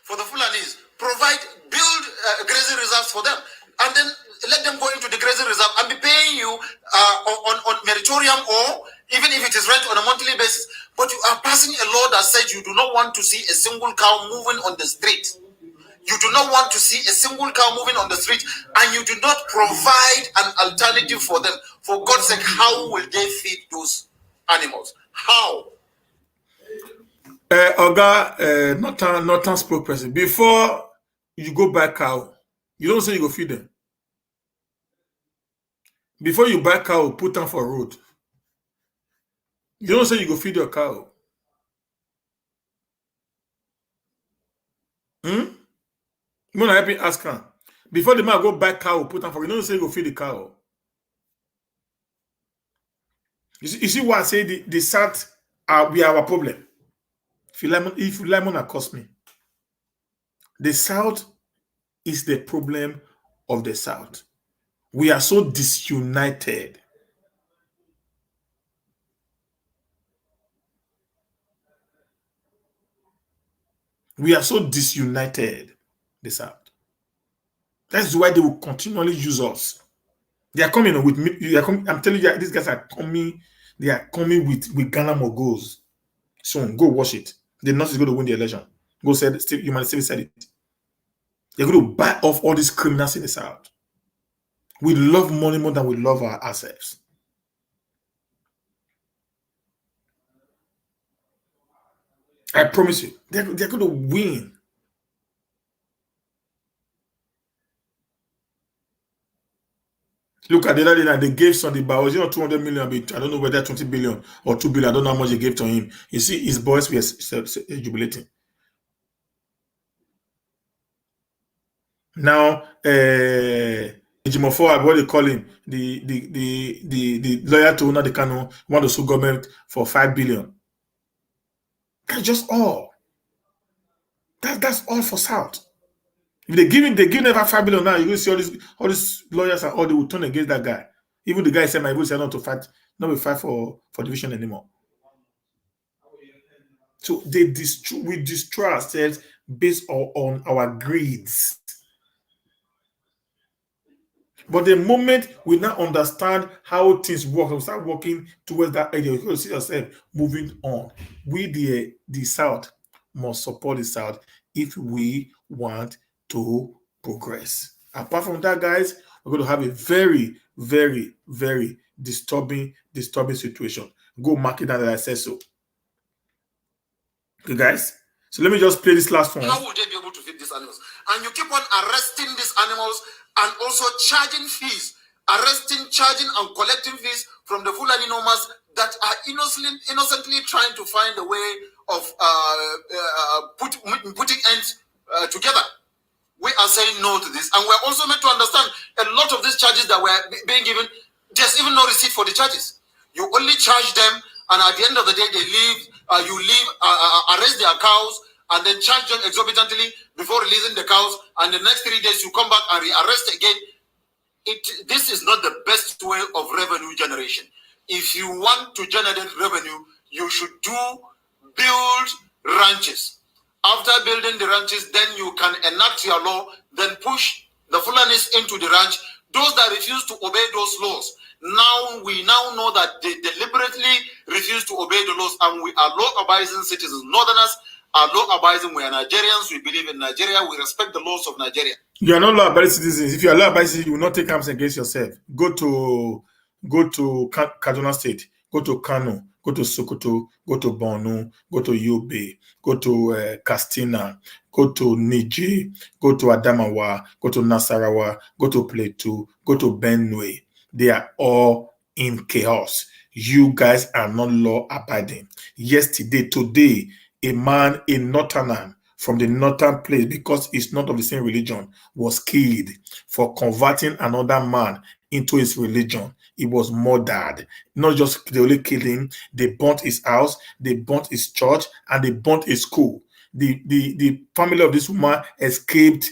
For the Fulanis, build grazing reserves for them, and then let them go into the grazing reserve and be paying you on meritorium, or even if it is rent on a monthly basis. But But you are passing a law that says you do not want to see a single cow moving on the street. You do not want to see a single cow moving on the street, and you do not provide an alternative for them. For God's sake, how will they feed those animals? How? Oga, Northern spokesperson, before you go buy cow, you don't say you go feed them. Before you buy cow, put them for road. You don't say you go feed your cow. You want to help me ask her? Before the man go buy cow, put them for road, you don't say you go feed the cow. You see why I say the South we are our problem. If lemon cost me, the South is the problem of the South. We are so disunited. We are so disunited, the South. That's why they will continually use us. They are coming with me. I'm telling you, these guys are coming. They are coming with Ghana Mogos. Soon, go watch it. The North is going to win the election. Go say it. You might say it. They're going to buy off all these criminals in the South. We love money more than we love our assets. I promise you, they're going to win. Look at the other day, they gave Sunday Bowers, 200 million. I don't know whether 20 billion or 2 billion. I don't know how much they gave to him. You see, his boys were jubilating. Now, Jimofo, what they call him, the lawyer to Nnamdi Kanu want to sue government for 5 billion. That's just all. That's all for South. If they give them 5 billion now, you will see all these lawyers and all they will turn against that guy. Even the guy said, "My will say not to fight, not to fight for division anymore." So we destroy ourselves based on our greeds. But the moment we now understand how things work, we start working towards that area, you will see yourself moving on. We, the South, must support the South if we want to progress. Apart from that, guys, we're going to have a very, very, very disturbing situation. Go mark it down that I said so. Okay, guys? So let me just play this last one. How would they be able to feed these animals? And you keep on arresting these animals and also charging fees, charging and collecting fees from the Fulani nomads that are innocently trying to find a way of putting ends together. We are saying no to this, and we're also meant to understand a lot of these charges that were being given, there's even no receipt for the charges. You only charge them, and at the end of the day, they leave. Arrest their cows, and then charge them exorbitantly before releasing the cows. And the next 3 days, you come back and rearrest again. This is not the best way of revenue generation. If you want to generate revenue, you should build ranches. After building the ranches, then you can enact your law, then push the Fulanis into the ranch. Those that refuse to obey those laws, we now know that they deliberately refuse to obey the laws, and we are law-abiding citizens. Northerners are law-abiding. We are Nigerians. We believe in Nigeria. We respect the laws of Nigeria. You are not law-abiding citizens. If you are law-abiding citizens, you will not take arms against yourself. Go to Kaduna State. Go to Kano. Go to Sokoto, go to Borno, go to Yobe, go to Katsina, go to Niger, go to Adamawa, go to Nasarawa, go to Plateau, go to Benue. They are all in chaos. You guys are not law-abiding. Today, a man, a northerner from the northern place, because he's not of the same religion, was killed for converting another man into his religion. He was murdered. Not just they only killed him, they burnt his house, they burnt his church, and they burnt his school. The family of this woman escaped,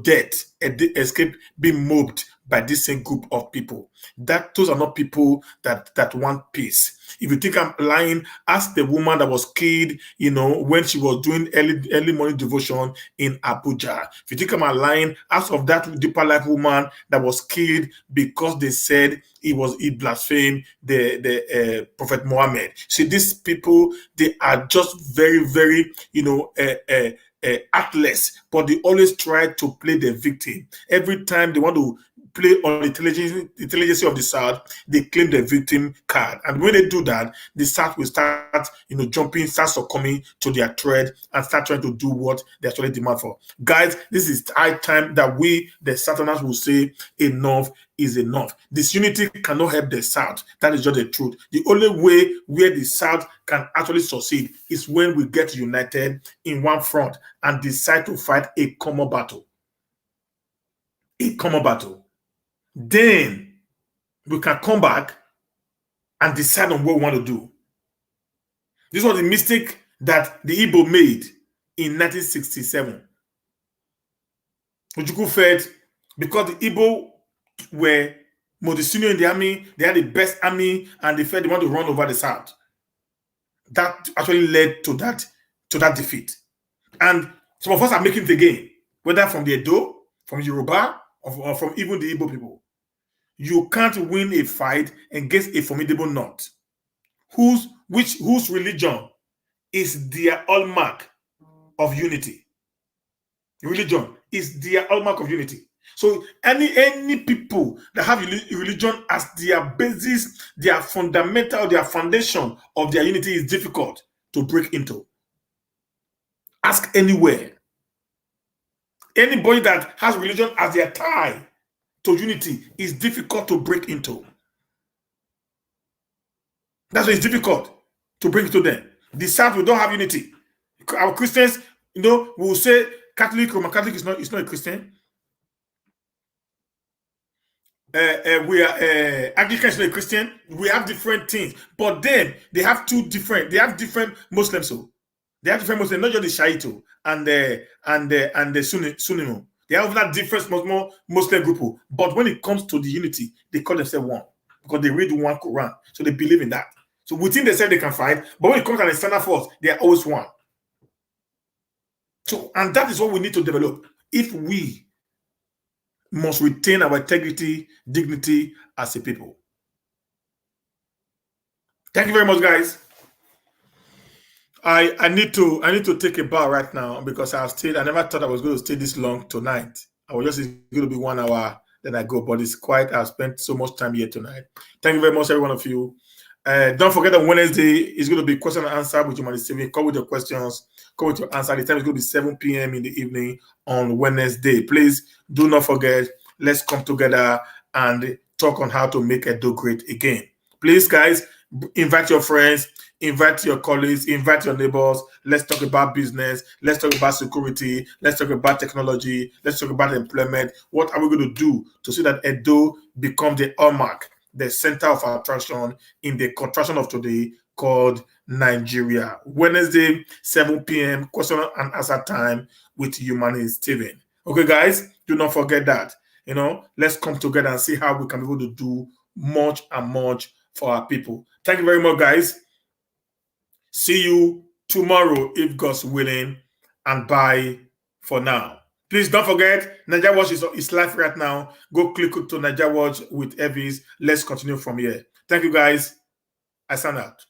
death, escaped being mobbed by this same group of people. Those are not people that want peace. If you think I'm lying, ask the woman that was killed, when she was doing early morning devotion in Abuja. If you think I'm lying, ask of that deeper life woman that was killed because they said he blasphemed the Prophet Muhammad. See, these people, they are just very, very, actless, but they always try to play the victim. Every time they want to play on the intelligence of the South, they claim the victim card. And when they do that, the South will start, jumping, start succumbing to their threat and start trying to do what they actually demand for. Guys, this is high time that we, the Southerners, will say enough is enough. Disunity cannot help the South. That is just the truth. The only way where the South can actually succeed is when we get united in one front and decide to fight a common battle. A common battle. Then we can come back and decide on what we want to do. This was the mistake that the Igbo made in 1967. Ojukwu felt because the Igbo were more senior in the army, they had the best army, and they felt they want to run over the South. That actually led to that defeat. And some of us are making it again, whether from the Edo, from Yoruba, or from even the Igbo people. You can't win a fight against a formidable knot whose religion is their hallmark of unity. Religion is their hallmark of unity. So any people that have religion as their basis, their fundamental, their foundation of their unity is difficult to break into. Ask anywhere. Anybody that has religion as their tie to unity is difficult to break into. That's why it's difficult to bring it to them. The South, we don't have unity. Our Christians, we will say Catholic, Roman Catholic is not a Christian. We are Anglican is not a Christian. We have different things, but then they have different Muslims. So they have different Muslims, not just the Shiite and the Sunni. They have that different Muslim group, but when it comes to the unity, they call themselves one because they read one Quran, so they believe in that. So within themselves they can fight, but when it comes to an external force, they are always one. So, and that is what we need to develop if we must retain our integrity, dignity as a people. Thank you very much, guys. I need to take a bow right now because I never thought I was going to stay this long tonight. I was just going to be 1 hour, then I go, but it's quite, I've spent so much time here tonight. Thank you very much, every one of you. Don't forget that Wednesday is going to be question and answer with Humanity Saving. Come with your questions, come with your answer. The time is going to be 7 p.m. in the evening on Wednesday. Please do not forget, let's come together and talk on how to make Edo great again. Please, guys, invite your friends, invite your colleagues, invite your neighbors. Let's talk about business. Let's talk about security. Let's talk about technology. Let's talk about employment. What are we going to do to see that Edo becomes the hallmark, the center of attraction in the contraction of today called Nigeria? Wednesday, 7 p.m., question and answer time with Humanity Steven. Okay, guys, do not forget that. Let's come together and see how we can be able to do much and much for our people. Thank you very much, guys. See you tomorrow, if God's willing, and bye for now. Please don't forget, Naija Watch is live right now. Go click to Naija Watch with Evis. Let's continue from here. Thank you, guys. I sign out.